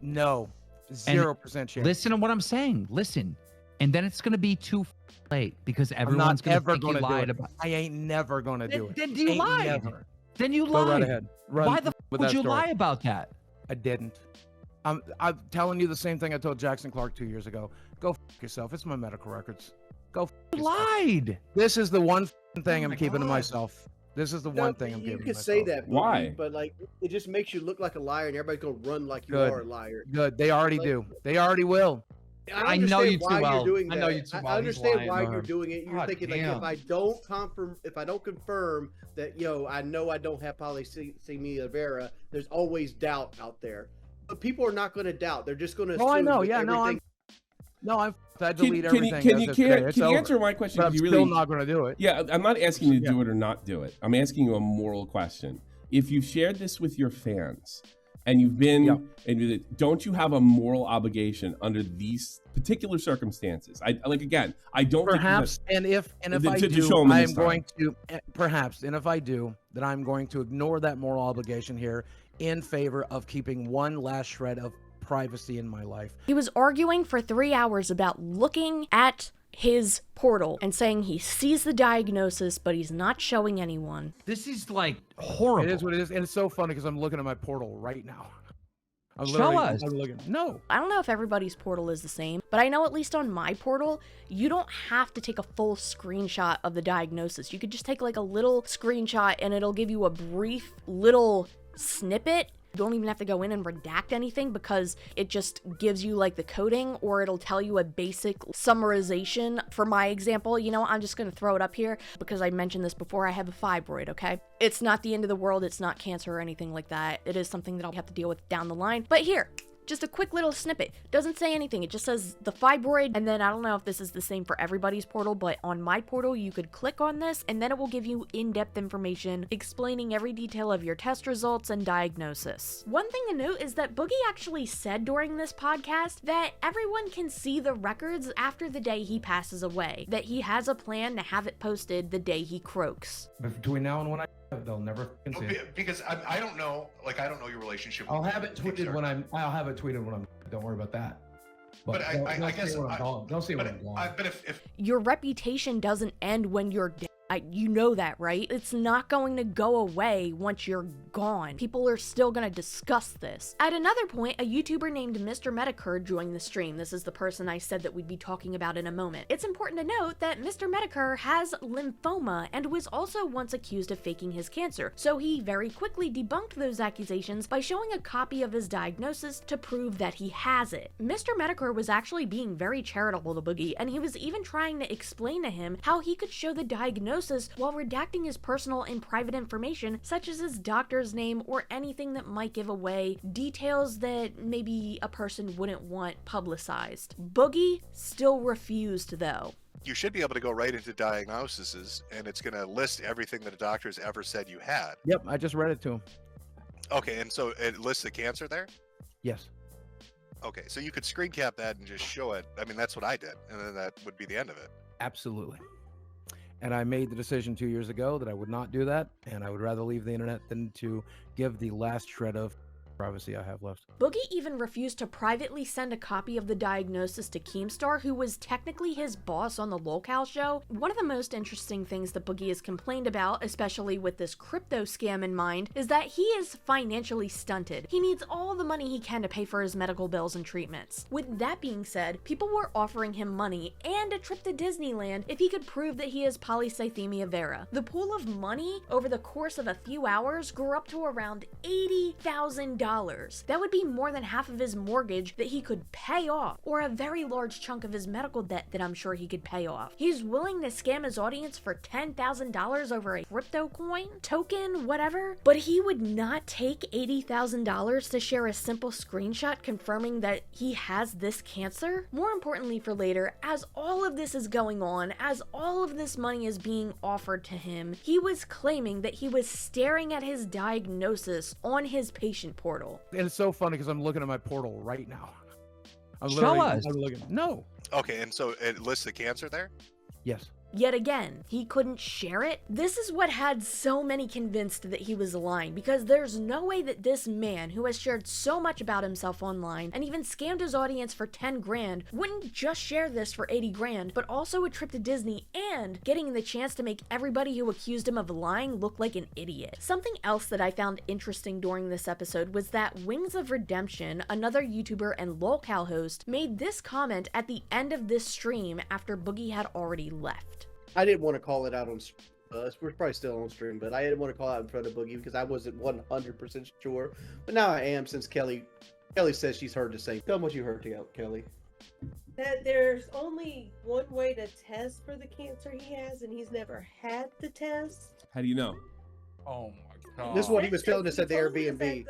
No. 0% chance. Listen to what I'm saying. Listen. And then it's going to be too late because everyone's going to think you lied about it. I ain't never going to do it. Then you lied. Never. Then you Go lied. right ahead. Run Why the f with would that you story. lie about that? I didn't. I'm telling you the same thing I told Jackson Clark 2 years ago. Go f yourself. It's my medical records. Go f You yourself. lied. This is the one thing Oh I'm my keeping to God. myself. This is the one thing I'm you giving can myself. say that. Why? But like, it just makes you look like a liar, and everybody's gonna run like you Good. are a liar. Good. They already do. They already will. I know understand you too why well. you're doing I that. know you too well. I He's understand lying. why you're doing it. You're God thinking damn. like, if I don't confirm that, I know I don't have polycythemia vera, there's always doubt out there. But people are not going to doubt. They're just going to. Oh, I know. that Yeah. everything- I delete everything. Can as you of today. It's over. answer my question? But I'm You still not going to do it. Yeah, I'm not asking you to do it or not do it. I'm asking you a moral question. If you've shared this with your fans and you've been, don't you have a moral obligation under these particular circumstances? I don't Perhaps, think if I to do, show 'em I this am time. going to perhaps, and if I do, then I'm going to ignore that moral obligation here in favor of keeping one last shred of privacy in my life. He was arguing for 3 hours about looking at his portal and saying he sees the diagnosis, but he's not showing anyone. This is like horrible. It is what it is, and it's so funny because I'm looking at my portal right now. I'm Show literally- us. I'm looking. No. I don't know if everybody's portal is the same, but I know at least on my portal, you don't have to take a full screenshot of the diagnosis. You could just take like a little screenshot and it'll give you a brief little snippet. You don't even have to go in and redact anything because it just gives you like the coding, or it'll tell you a basic summarization. For my example, I'm just going to throw it up here because I mentioned this before. I have a fibroid, okay? It's not the end of the world. It's not cancer or anything like that. It is something that I'll have to deal with down the line. But here, just a quick little snippet. Doesn't say anything. It just says the fibroid, and then I don't know if this is the same for everybody's portal, but on my portal, you could click on this, and then it will give you in-depth information explaining every detail of your test results and diagnosis. One thing to note is that Boogie actually said during this podcast that everyone can see the records after the day he passes away, that he has a plan to have it posted the day he croaks. But between now and when they'll never see it. Because I don't know, I don't know your relationship. I'll with have it tweeted when I'm. I'll have it tweeted when I'm. Don't worry about that. But I guess when I'm gone. Don't see when I'm gone. But if Your reputation doesn't end when you're dead. You know that, right? It's not going to go away once you're gone. People are still going to discuss this. At another point, a YouTuber named Mr. Medicure joined the stream. This is the person I said that we'd be talking about in a moment. It's important to note that Mr. Medicure has lymphoma and was also once accused of faking his cancer, so he very quickly debunked those accusations by showing a copy of his diagnosis to prove that he has it. Mr. Medicure was actually being very charitable to Boogie, and he was even trying to explain to him how he could show the diagnosis while redacting his personal and private information, such as his doctor's name or anything that might give away details that maybe a person wouldn't want publicized. Boogie still refused, though. you should be able to go right into diagnoses, and it's going to list everything that a doctor has ever said you had. Yep, I just read it to him. Okay, and so it lists the cancer there? Yes. Okay, so you could screen cap that and just show it. I mean, that's what I did, and then that would be the end of it. Absolutely. And I made the decision 2 years ago that I would not do that, and I would rather leave the internet than to give the last shred of privacy I have left. Boogie even refused to privately send a copy of the diagnosis to Keemstar, who was technically his boss on the Lolcow show. One of the most interesting things that Boogie has complained about, especially with this crypto scam in mind, is that he is financially stunted. He needs all the money he can to pay for his medical bills and treatments. With that being said, people were offering him money and a trip to Disneyland if he could prove that he has polycythemia vera. The pool of money over the course of a few hours grew up to around $80,000 $80. That would be more than half of his mortgage that he could pay off, or a very large chunk of his medical debt that I'm sure he could pay off. He's willing to scam his audience for $10,000 over a crypto coin, token, whatever, but he would not take $80,000 to share a simple screenshot confirming that he has this cancer? More importantly for later, as all of this is going on, as all of this money is being offered to him, he was claiming that he was staring at his diagnosis on his patient portal. And it's so funny because I'm looking at my portal right now. Show us. No. Okay, and so it lists the cancer there? Yes. Yet again, he couldn't share it. This is what had so many convinced that he was lying, because there's no way that this man who has shared so much about himself online and even scammed his audience for 10 grand wouldn't just share this for 80 grand, but also a trip to Disney and getting the chance to make everybody who accused him of lying look like an idiot. Something else that I found interesting during this episode was that Wings of Redemption, another YouTuber and Lolcow host, made this comment at the end of this stream after Boogie had already left. I didn't want to call it out on. We're probably still on stream, but I didn't want to call out in front of Boogie because I wasn't 100% sure. But now I am, since Kelly says she's heard the same. Tell them what you heard, Kelly. That there's only one way to test for the cancer he has, and he's never had the test. How do you know? Oh my god. This is what he was telling us at the Airbnb.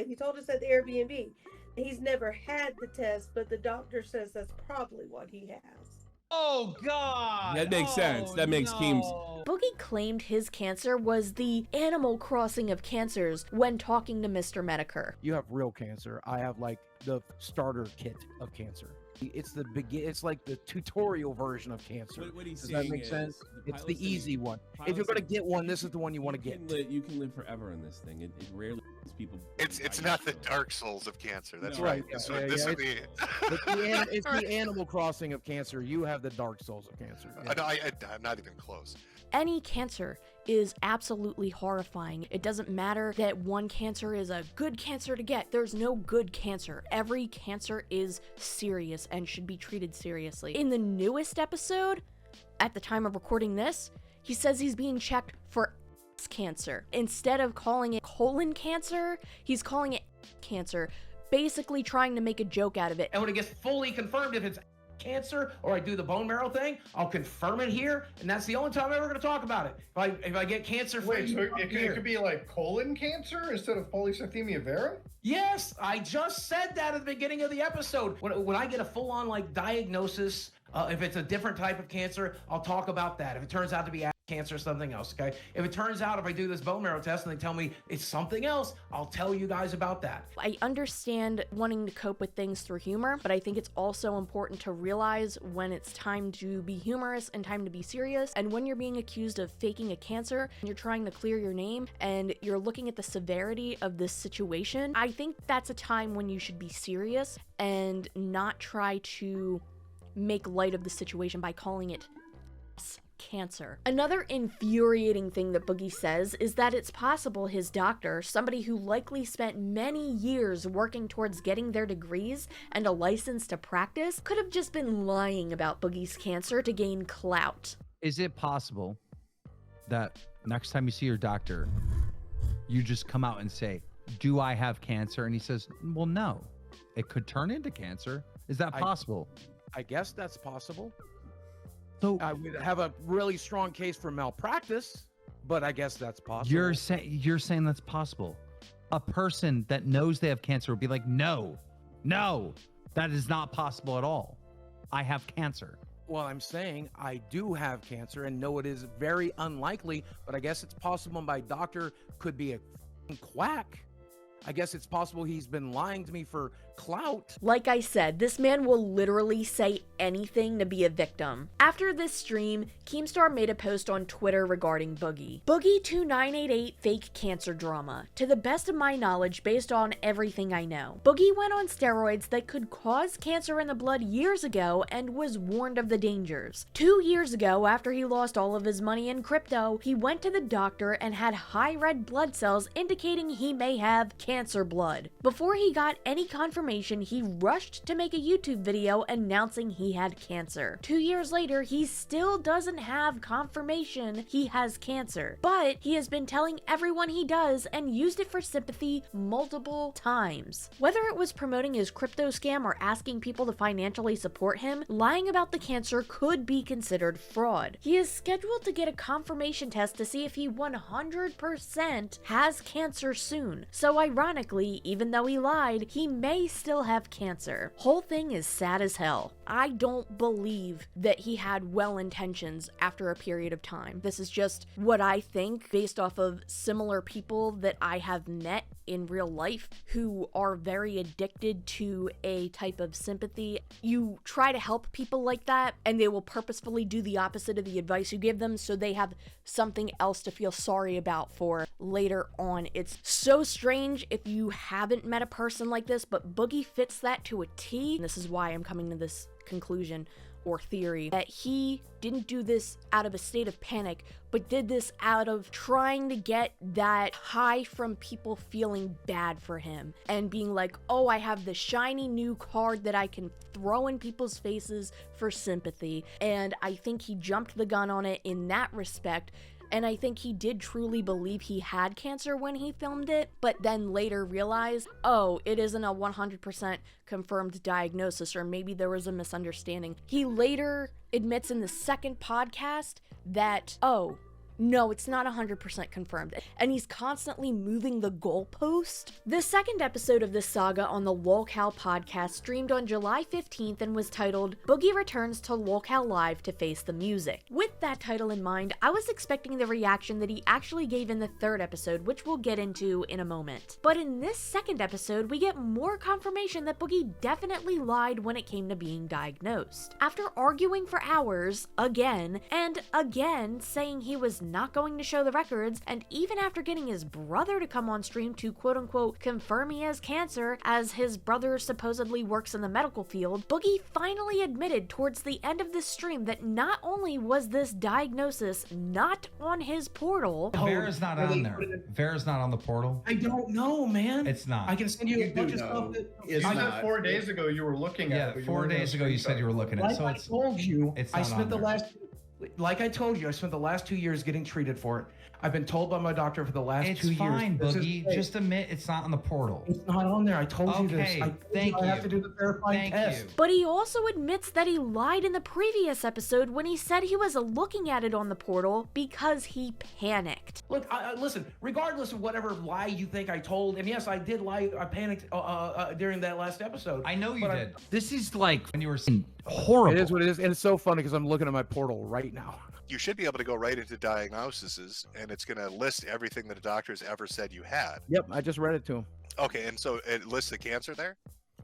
He told us at the Airbnb. He's never had the test, but the doctor says that's probably what he has. Oh, God! That makes sense. That makes Keem's. Boogie claimed his cancer was the Animal Crossing of cancers when talking to Mr. Medicare. You have real cancer. I have like the starter kit of cancer. It's the It's like the tutorial version of cancer. What he's Does that saying make is, sense? the It's the pilot's easy saying- one. If pilot's you're gonna saying get one, this is the one you want to get. You can live forever in this thing. It rarely lets people. It's not the Dark Souls of cancer. That's No, right. yeah, This yeah, would yeah, be. It's the Animal Crossing of cancer. You have the Dark Souls of cancer. Yeah. No, I'm not even close. Any cancer is absolutely horrifying. It doesn't matter that one cancer is a good cancer to get. There's no good cancer. Every cancer is serious and should be treated seriously. In the newest episode, at the time of recording this, he says he's being checked for cancer. Instead of calling it colon cancer, he's calling it cancer, basically trying to make a joke out of it. And when it gets fully confirmed, if it's cancer or I do the bone marrow thing, I'll confirm it here, and that's the only time I'm ever going to talk about it. If I get cancer, Wait, so it could be like colon cancer instead of polycythemia vera? Yes, I just said that at the beginning of the episode. When I get a full-on like diagnosis, if it's a different type of cancer, I'll talk about that. If it turns out to be cancer or something else, okay? If it turns out if I do this bone marrow test and they tell me it's something else, I'll tell you guys about that. I understand wanting to cope with things through humor, but I think it's also important to realize when it's time to be humorous and time to be serious. And when you're being accused of faking a cancer, and you're trying to clear your name, and you're looking at the severity of this situation, I think that's a time when you should be serious and not try to make light of the situation by calling it cancer. Another infuriating thing that Boogie says is that it's possible his doctor, somebody who likely spent many years working towards getting their degrees and a license to practice, could have just been lying about Boogie's cancer to gain clout. Is it possible that next time you see your doctor, you just come out and say, "Do I have cancer?" And he says, "Well, no. It could turn into cancer." Is that possible? I guess that's possible. So I would have a really strong case for malpractice, but I guess that's possible. You're saying that's possible. A person that knows they have cancer would be like, no, that is not possible at all. I have cancer. Well, I'm saying I do have cancer and know it is very unlikely, but I guess it's possible my doctor could be a quack. I guess it's possible he's been lying to me for clout. Like I said, this man will literally say anything to be a victim. After this stream, Keemstar made a post on Twitter regarding Boogie. Boogie2988 fake cancer drama. To the best of my knowledge, based on everything I know, Boogie went on steroids that could cause cancer in the blood years ago and was warned of the dangers. 2 years ago, after he lost all of his money in crypto, he went to the doctor and had high red blood cells indicating he may have cancer blood. Before he got any confirmation confirmation, he rushed to make a YouTube video announcing he had cancer. 2 years later, he still doesn't have confirmation he has cancer, but he has been telling everyone he does and used it for sympathy multiple times. Whether it was promoting his crypto scam or asking people to financially support him, lying about the cancer could be considered fraud. He is scheduled to get a confirmation test to see if he 100% has cancer soon. So ironically, even though he lied, he may still have cancer. Whole thing is sad as hell. I don't believe that he had well intentions after a period of time. This is just what I think based off of similar people that I have met in real life who are very addicted to a type of sympathy. You try to help people like that and they will purposefully do the opposite of the advice you give them so they have something else to feel sorry about for later on. It's so strange if you haven't met a person like this, but Boogie fits that to a T. And this is why I'm coming to this conclusion or theory that he didn't do this out of a state of panic, but did this out of trying to get that high from people feeling bad for him and being like, oh, I have the shiny new card that I can throw in people's faces for sympathy. And I think he jumped the gun on it in that respect. And I think he did truly believe he had cancer when he filmed it, but then later realized, oh, it isn't a 100% confirmed diagnosis, or maybe there was a misunderstanding. He later admits in the second podcast that, oh, no, it's not 100% confirmed, and he's constantly moving the goalpost. The second episode of this saga on the Lolcow podcast streamed on July 15th and was titled, Boogie Returns to Lolcow Live to Face the Music. With that title in mind, I was expecting the reaction that he actually gave in the third episode, which we'll get into in a moment. But in this second episode, we get more confirmation that Boogie definitely lied when it came to being diagnosed. After arguing for hours, again, and again saying he was not going to show the records, and even after getting his brother to come on stream to quote-unquote confirm he has cancer, as his brother supposedly works in the medical field, Boogie finally admitted towards the end of this stream that not only was this diagnosis not on his portal— Vera's not on there. Vera's not on the portal. I don't know, man. It's not. I can send you a bunch of stuff that You said 4 days ago you were looking at it. Yeah, 4 days ago you said you were looking at it. So I it's, told you, it's I not spent on the there. last, like I told you, I spent the last 2 years getting treated for it. I've been told by my doctor for the last 2 years. It's fine, this is Boogie. fake. Just admit it's not on the portal. It's not on there. I told you this. Okay, thank I have you. to do the verifying test. But he also admits that he lied in the previous episode when he said he was looking at it on the portal because he panicked. Look, listen, regardless of whatever lie you think I told, and yes, I did lie, I panicked during that last episode. I know you but did. This is like when you were saying horrible. It is what it is, and it's so funny because I'm looking at my portal right now. You should be able to go right into diagnoses, and it's going to list everything that a doctor's ever said you had. Yep, I just read it to him. Okay, and so it lists the cancer there?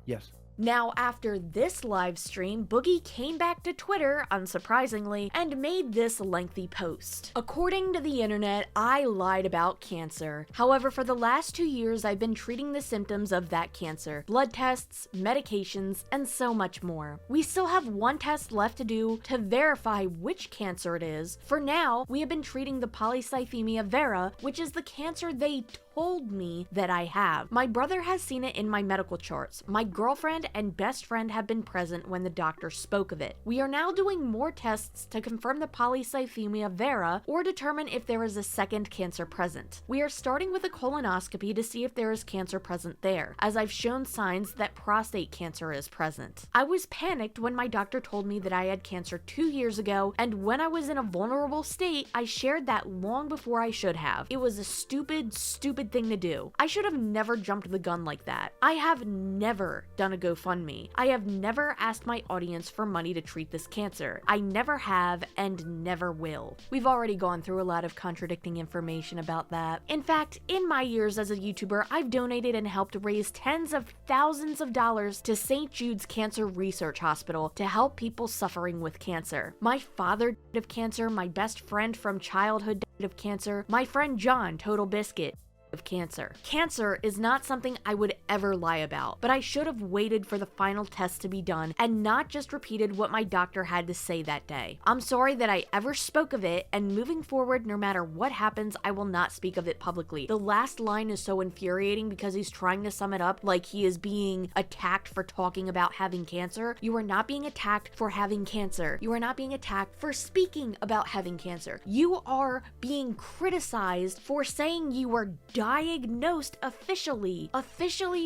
Yes. Now, after this live stream, Boogie came back to Twitter, unsurprisingly, and made this lengthy post. According to the internet, I lied about cancer. However, for the last 2 years, I've been treating the symptoms of that cancer. Blood tests, medications, and so much more. We still have one test left to do to verify which cancer it is. For now, we have been treating the polycythemia vera, which is the cancer they told me that I have. My brother has seen it in my medical charts. My girlfriend and best friend have been present when the doctor spoke of it. We are now doing more tests to confirm the polycythemia vera or determine if there is a second cancer present. We are starting with a colonoscopy to see if there is cancer present there, as I've shown signs that prostate cancer is present. I was panicked when my doctor told me that I had cancer 2 years ago, and when I was in a vulnerable state, I shared that long before I should have. It was a stupid thing to do. I should have never jumped the gun like that. I have never done a GoFundMe. I have never asked my audience for money to treat this cancer. I never have and never will. We've already gone through a lot of contradicting information about that. In fact, in my years as a YouTuber, I've donated and helped raise tens of thousands of dollars to St. Jude's Cancer Research Hospital to help people suffering with cancer. My father died of cancer, my best friend from childhood died of cancer, my friend John, Total Biscuit, of cancer. Cancer is not something I would ever lie about, but I should have waited for the final test to be done and not just repeated what my doctor had to say that day. I'm sorry that I ever spoke of it, and moving forward, no matter what happens, I will not speak of it publicly. The last line is so infuriating because he's trying to sum it up like he is being attacked for talking about having cancer. You are not being attacked for having cancer. You are not being attacked for speaking about having cancer. You are being criticized for saying you were diagnosed officially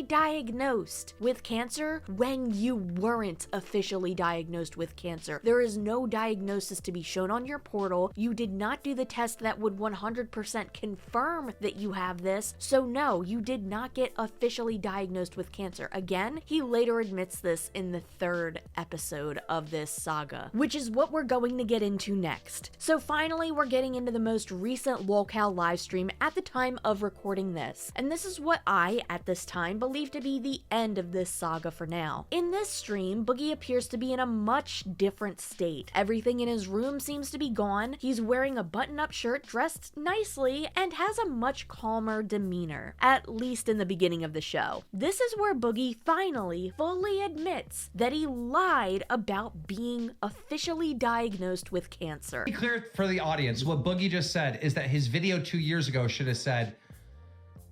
diagnosed with cancer when you weren't officially diagnosed with cancer. There is no diagnosis to be shown on your portal. You did not do the test that would 100% confirm that you have this. So no, you did not get officially diagnosed with cancer. Again, he later admits this in the 3rd episode of this saga, which is what we're going to get into next. So finally, we're getting into the most recent Lolcow livestream at the time of recording this. And this is what I, at this time, believe to be the end of this saga for now. In this stream, Boogie appears to be in a much different state. Everything in his room seems to be gone. He's wearing a button-up shirt, dressed nicely, and has a much calmer demeanor, at least in the beginning of the show. This is where Boogie finally fully admits that he lied about being officially diagnosed with cancer. To be clear for the audience, what Boogie just said is that his video 2 years ago should have said,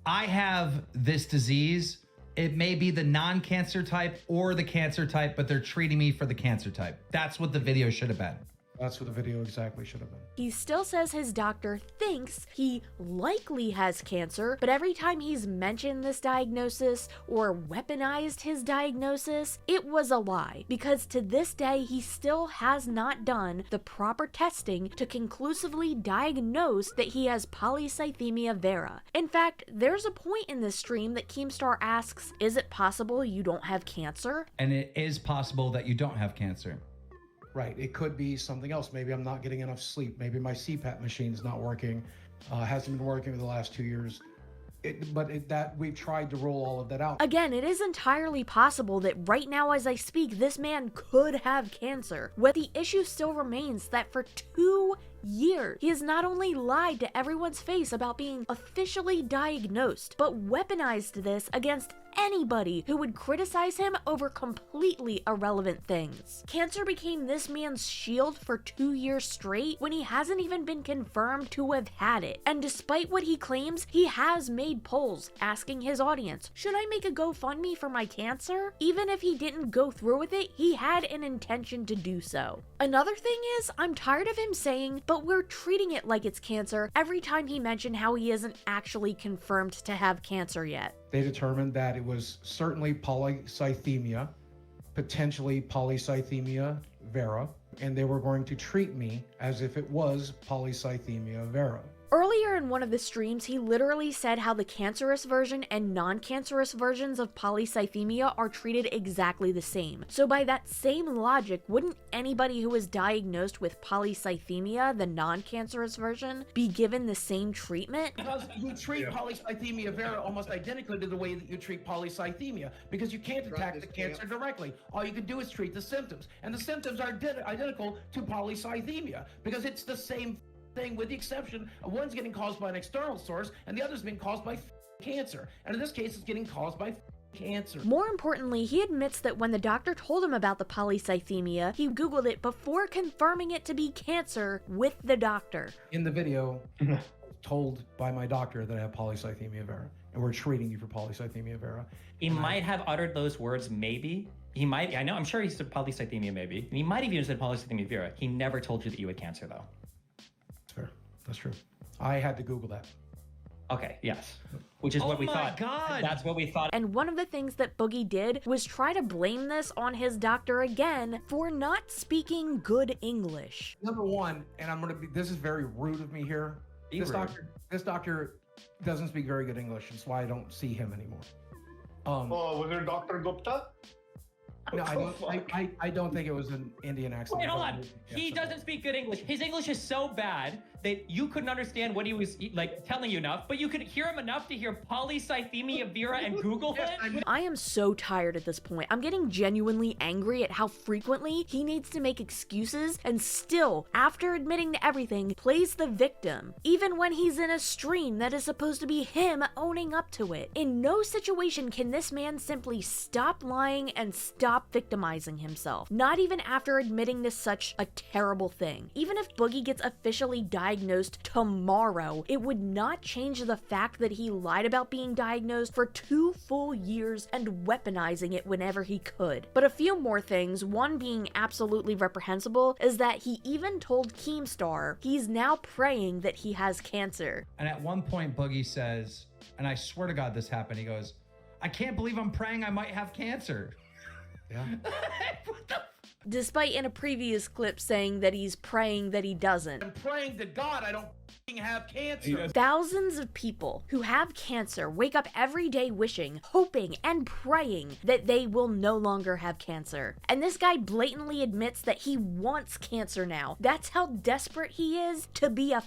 I have this disease. It may be the non-cancer type or the cancer type, but they're treating me for the cancer type. That's what the video should have been. That's what the video exactly should have been. He still says his doctor thinks he likely has cancer, but every time he's mentioned this diagnosis or weaponized his diagnosis, it was a lie, because to this day he still has not done the proper testing to conclusively diagnose that he has polycythemia vera. In fact, there's a point in this stream that Keemstar asks, is it possible you don't have cancer? And it is possible that you don't have cancer. Right. It could be something else. Maybe I'm not getting enough sleep. Maybe my CPAP machine's not working. Hasn't been working for the last 2 years. That we've tried to roll all of that out. Again, it is entirely possible that right now as I speak, this man could have cancer. But the issue still remains that for 2 years, he has not only lied to everyone's face about being officially diagnosed, but weaponized this against anybody who would criticize him over completely irrelevant things. Cancer became this man's shield for 2 years straight when he hasn't even been confirmed to have had it. And despite what he claims, he has made polls asking his audience, should I make a GoFundMe for my cancer? Even if he didn't go through with it, he had an intention to do so. Another thing is, I'm tired of him saying, but we're treating it like it's cancer every time he mentioned how he isn't actually confirmed to have cancer yet. They determined that it was certainly polycythemia, potentially polycythemia vera, and they were going to treat me as if it was polycythemia vera. Earlier in one of the streams, he literally said how the cancerous version and non-cancerous versions of polycythemia are treated exactly the same. So by that same logic, wouldn't anybody who is diagnosed with polycythemia, the non-cancerous version, be given the same treatment? Because you treat polycythemia vera almost identically to the way that you treat polycythemia, because you can't attack the cancer directly. All you can do is treat the symptoms, and the symptoms are identical to polycythemia because it's the same thing, with the exception of one's getting caused by an external source and the other's being caused by cancer. And in this case, it's getting caused by cancer. More importantly, he admits that when the doctor told him about the polycythemia, he Googled it before confirming it to be cancer with the doctor. In the video, told by my doctor that I have polycythemia vera, and we're treating you for polycythemia vera. He might have uttered those words, maybe. He might, he said polycythemia, maybe. And he might have even said polycythemia vera. He never told you that you had cancer, though. That's fair. That's true. I had to Google that. Okay, yes. Which is what we thought. Oh my God! That's what we thought. And one of the things that Boogie did was try to blame this on his doctor again for not speaking good English. Number one, and this is very rude of me here. This doctor doesn't speak very good English. That's why I don't see him anymore. Was it Dr. Gupta? No, I don't think it was an Indian accent. Wait, hold on. He doesn't speak good English. His English is so bad that you couldn't understand what he was like telling you enough, but you could hear him enough to hear polycythemia vera and Google it. I am so tired at this point. I'm getting genuinely angry at how frequently he needs to make excuses and still, after admitting to everything, plays the victim, even when he's in a stream that is supposed to be him owning up to it. In no situation can this man simply stop lying and stop victimizing himself, not even after admitting to such a terrible thing. Even if Boogie gets officially diagnosed tomorrow, it would not change the fact that he lied about being diagnosed for 2 full years and weaponizing it whenever he could. But a few more things, one being absolutely reprehensible, is that he even told Keemstar he's now praying that he has cancer. And at one point, Boogie says, and I swear to God this happened, he goes, I can't believe I'm praying I might have cancer. Yeah. Despite in a previous clip saying that he's praying that he doesn't. I'm praying to God I don't have cancer. Thousands of people who have cancer wake up every day wishing, hoping, and praying that they will no longer have cancer. And this guy blatantly admits that he wants cancer now. That's how desperate he is to be a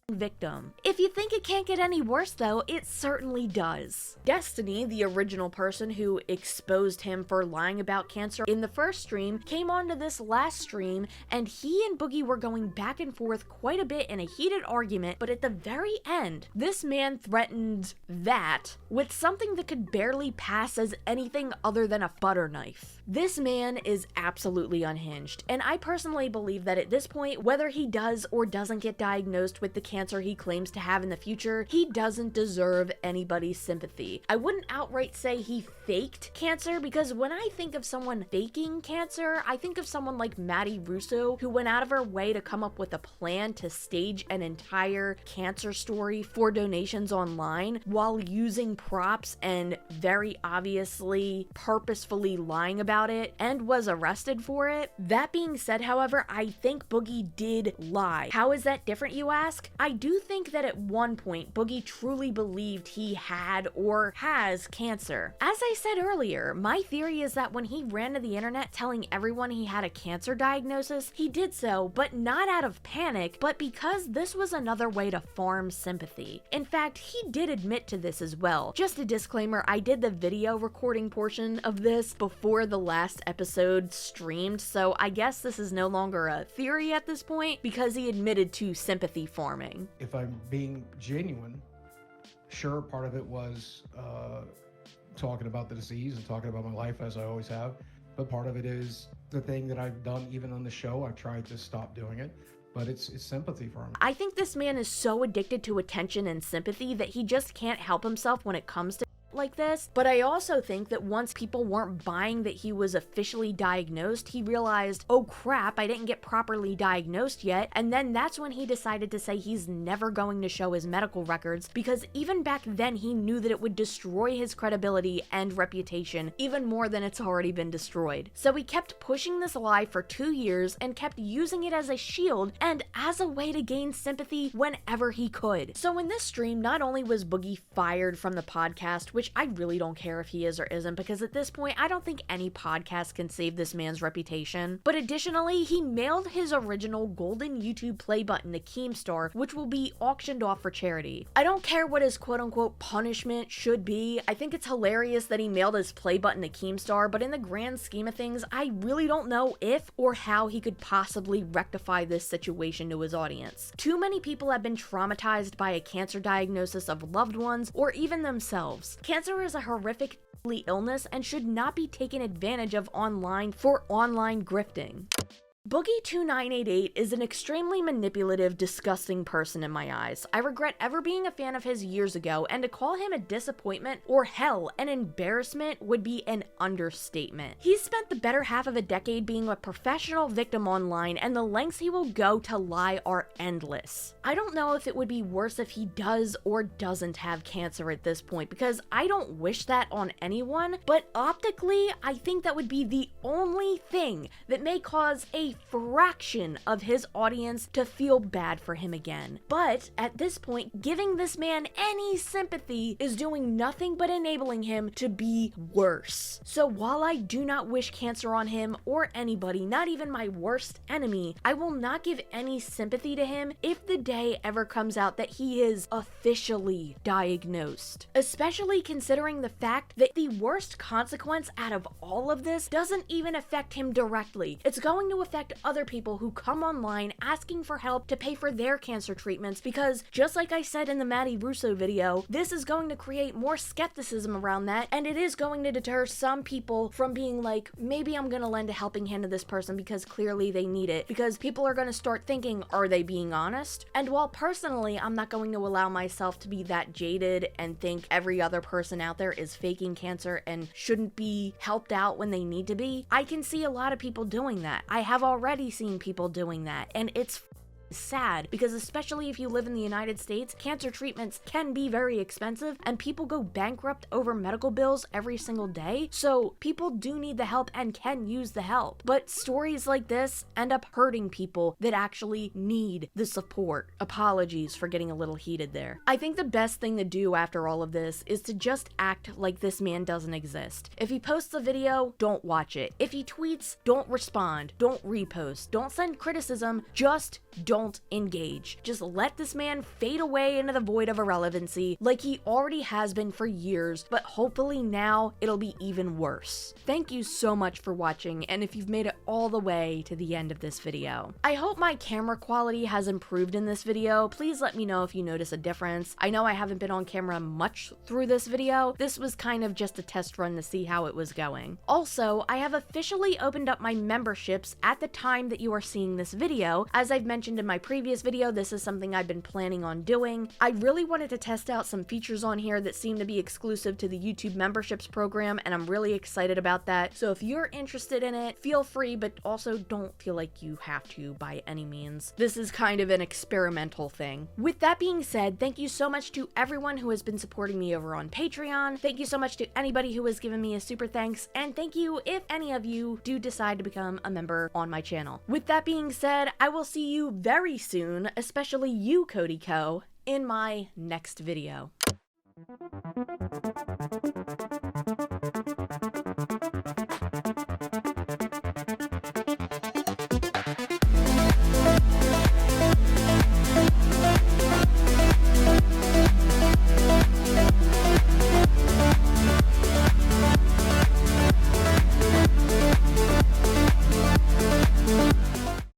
victim. If you think it can't get any worse though, it certainly does. Destiny, the original person who exposed him for lying about cancer in the first stream, came onto this last stream and he and Boogie were going back and forth quite a bit in a heated argument, but at the very end, this man threatened that with something that could barely pass as anything other than a butter knife. This man is absolutely unhinged, and I personally believe that at this point, whether he does or doesn't get diagnosed with the cancer he claims to have in the future, he doesn't deserve anybody's sympathy. I wouldn't outright say he faked cancer, because when I think of someone faking cancer, I think of someone like Maddie Russo, who went out of her way to come up with a plan to stage an entire cancer story for donations online while using props and very obviously purposefully lying about it, and was arrested for it. That being said, however, I think Boogie did lie. How is that different, you ask? I do think that at one point, Boogie truly believed he had or has cancer. As I said earlier, my theory is that when he ran to the internet telling everyone he had a cancer diagnosis, he did so, but not out of panic, but because this was another way to farm sympathy. In fact, he did admit to this as well. Just a disclaimer, I did the video recording portion of this before the last episode streamed, so I guess this is no longer a theory at this point because he admitted to sympathy farming. If I'm being genuine, sure, part of it was talking about the disease and talking about my life as I always have, but part of it is the thing that I've done even on the show. I've tried to stop doing it, but it's sympathy for him. I think this man is so addicted to attention and sympathy that he just can't help himself when it comes to like this. But I also think that once people weren't buying that he was officially diagnosed, he realized, oh crap, I didn't get properly diagnosed yet. And then that's when he decided to say he's never going to show his medical records, because even back then he knew that it would destroy his credibility and reputation even more than it's already been destroyed. So he kept pushing this lie for 2 years and kept using it as a shield and as a way to gain sympathy whenever he could. So in this stream, not only was Boogie fired from the podcast, which I really don't care if he is or isn't, because at this point, I don't think any podcast can save this man's reputation. But additionally, he mailed his original golden YouTube play button to Keemstar, which will be auctioned off for charity. I don't care what his quote-unquote punishment should be. I think it's hilarious that he mailed his play button to Keemstar, but in the grand scheme of things, I really don't know if or how he could possibly rectify this situation to his audience. Too many people have been traumatized by a cancer diagnosis of loved ones or even themselves. Cancer is a horrific illness and should not be taken advantage of online for online grifting. Boogie2988 is an extremely manipulative, disgusting person in my eyes. I regret ever being a fan of his years ago, and to call him a disappointment or hell, an embarrassment would be an understatement. He's spent the better half of a decade being a professional victim online, and the lengths he will go to lie are endless. I don't know if it would be worse if he does or doesn't have cancer at this point, because I don't wish that on anyone, but optically, I think that would be the only thing that may cause a fraction of his audience to feel bad for him again. But at this point, giving this man any sympathy is doing nothing but enabling him to be worse. So while I do not wish cancer on him or anybody, not even my worst enemy, I will not give any sympathy to him if the day ever comes out that he is officially diagnosed. Especially considering the fact that the worst consequence out of all of this doesn't even affect him directly. It's going to affect other people who come online asking for help to pay for their cancer treatments, because just like I said in the Maddie Russo video, this is going to create more skepticism around that, and it is going to deter some people from being like, maybe I'm gonna lend a helping hand to this person because clearly they need it, because people are gonna start thinking, are they being honest? And while personally I'm not going to allow myself to be that jaded and think every other person out there is faking cancer and shouldn't be helped out when they need to be, I can see a lot of people doing that. I have already seen people doing that, and it's sad, because especially if you live in the United States, cancer treatments can be very expensive and people go bankrupt over medical bills every single day. So people do need the help and can use the help. But stories like this end up hurting people that actually need the support. Apologies for getting a little heated there. I think the best thing to do after all of this is to just act like this man doesn't exist. If he posts a video, don't watch it. If he tweets, don't respond, don't repost, don't send criticism, just don't engage. Just let this man fade away into the void of irrelevancy like he already has been for years, but hopefully now it'll be even worse. Thank you so much for watching, and if you've made it all the way to the end of this video. I hope my camera quality has improved in this video. Please let me know if you notice a difference. I know I haven't been on camera much through this video. This was kind of just a test run to see how it was going. Also, I have officially opened up my memberships at the time that you are seeing this video. As I've mentioned in my previous video, this is something I've been planning on doing. I really wanted to test out some features on here that seem to be exclusive to the YouTube memberships program, and I'm really excited about that. So if you're interested in it, feel free, but also don't feel like you have to by any means. This is kind of an experimental thing. With that being said, thank you so much to everyone who has been supporting me over on Patreon. Thank you so much to anybody who has given me a super thanks, and thank you if any of you do decide to become a member on my channel. With that being said, I will see you very soon, especially you, Cody Co, in my next video.